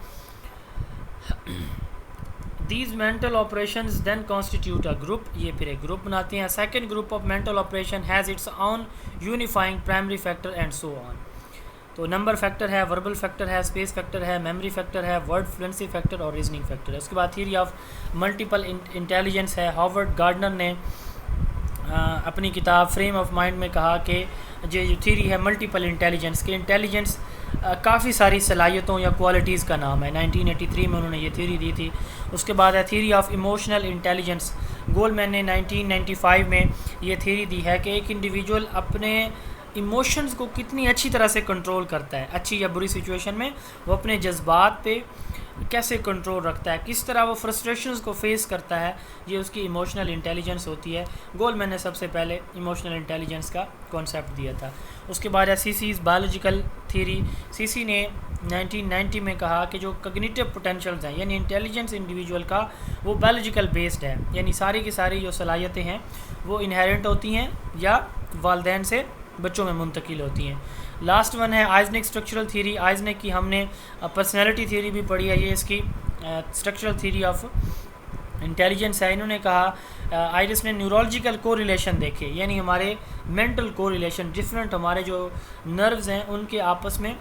These mental operations then constitute a group, ये फिर एक ग्रुप बनाते हैं। Second group of mental operation has its on unifying primary factor and so on. तो नंबर फैक्टर है, वर्बल फैक्टर है, स्पेस फैक्टर है, मेमोरी फैक्टर है, वर्ड फ्लुएंसी फैक्टर और रीजनिंग फैक्टर है। उसके बाद थ्योरी ऑफ मल्टीपल इंटेलिजेंस है। हार्वर्ड गार्डनर ने अपनी किताब फ्रेम ऑफ माइंड में कहा कि जो थ्योरी है मल्टीपल इंटेलिजेंस के, इंटेलिजेंस काफ़ी सारी सलाहियतों या क्वालिटीज़ का नाम है। 1983 में उन्होंने ये थ्योरी दी थी। उसके बाद है theory of emotional intelligence. Goleman ने 1995 में ये थ्योरी दी है कि एक इंडिविजुअल अपने इमोशंस को कितनी अच्छी तरह से कंट्रोल करता है। अच्छी या बुरी सिचुएशन में वो अपने जज्बात पे कैसे कंट्रोल रखता है, किस तरह वो फ्रस्ट्रेशंस को फेस करता है, ये उसकी इमोशनल इंटेलिजेंस होती है। गोलमैन ने सबसे पहले इमोशनल इंटेलिजेंस का कॉन्सेप्ट दिया था। उसके बाद है सीसीज़ बायोलॉजिकल थ्योरी। सीसी ने 1990 में कहा कि जो कॉग्निटिव पोटेंशियल्स हैं, यानी इंटेलिजेंस इंडिविजुअल का वो बायोलॉजिकल बेस्ड है, यानी सारी की सारी जो सलाहियतें हैं वो इनहेरेंट होती हैं या वालिदैन से बच्चों में मुंतकिल होती हैं। लास्ट वन है आइजनेक स्ट्रक्चरल थ्योरी। आइजनेक की हमने पर्सनैलिटी थ्योरी भी पढ़ी है, ये इसकी स्ट्रक्चरल थ्योरी ऑफ इंटेलिजेंस है। इन्होंने कहा आइरिस ने न्यूरोलॉजिकल कोरिलेशन देखे, यानी हमारे मेंटल कोरिलेशन, डिफरेंट हमारे जो नर्व्स हैं उनके आपस में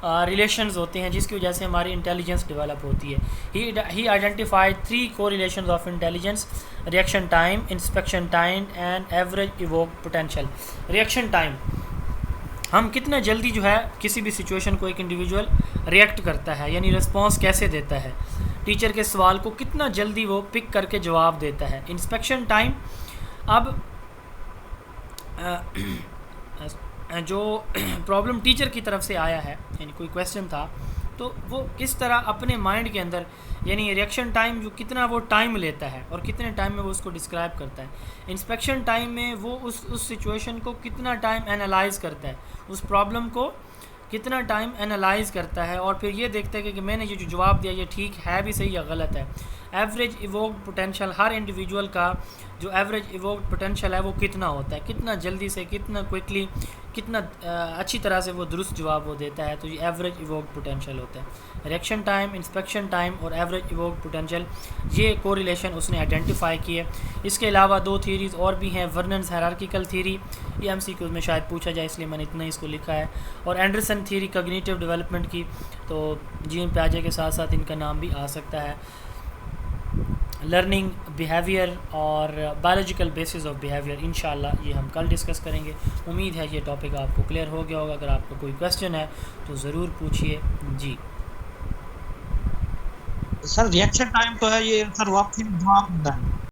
रिलेशंस होते हैं, जिसकी वजह से हमारी इंटेलिजेंस डेवलप होती है। ही identified 3 correlations of intelligence: reaction time, inspection time and average evoke potential. Reaction time, हम कितना जल्दी जो है किसी भी सिचुएशन को एक इंडिविजुअल रिएक्ट करता है, यानी रिस्पॉन्स कैसे देता है, टीचर के सवाल को कितना जल्दी वो पिक करके जवाब देता है। इंस्पेक्शन टाइम, अब जो प्रॉब्लम टीचर की तरफ से आया है, यानी कोई क्वेश्चन था, तो वो किस तरह अपने माइंड के अंदर, यानी रिएक्शन टाइम जो कितना वो टाइम लेता है और कितने टाइम में वो उसको डिस्क्राइब करता है। इंस्पेक्शन टाइम में वो उस सिचुएशन को कितना टाइम एनालाइज करता है, उस प्रॉब्लम को कितना टाइम एनालाइज करता है, और फिर ये देखता है कि मैंने ये जो जवाब दिया ये ठीक है भी सही या गलत है। एवरेज इवोक्ड पोटेंशियल, हर इंडिविजुअल का जो एवरेज इवोक्ड पोटेंशियल है वो कितना होता है, कितना जल्दी से, कितना क्विकली, कितना अच्छी तरह से वो दुरुस्त जवाब वो देता है, तो ये एवरेज इवोक्ड पोटेंशियल होता है। रिएक्शन टाइम, इंस्पेक्शन टाइम और एवरेज इवोक्ड पोटेंशियल, ये कोरिलेशन उसने आइडेंटिफाई किए। इसके अलावा 2 थ्योरीज़ और भी हैं। वर्नन्स हायरार्किकल थ्योरी, ये MCQ में शायद पूछा जाए इसलिए मैंने इतना इसको लिखा है, और एंडरसन थ्योरी कॉग्निटिव डेवलपमेंट की, तो जीन प्याजे के साथ साथ इनका नाम भी आ सकता है। लर्निंग, बिहेवियर और बायोलॉजिकल बेसिस ऑफ बिहेवियर, इंशाल्लाह ये हम कल डिस्कस करेंगे। उम्मीद है ये टॉपिक आपको क्लियर हो गया होगा। अगर आपको कोई क्वेश्चन है तो ज़रूर पूछिए। जी सर रिएक्शन टाइम तो है ये सर, वापसी में जवाब होता है।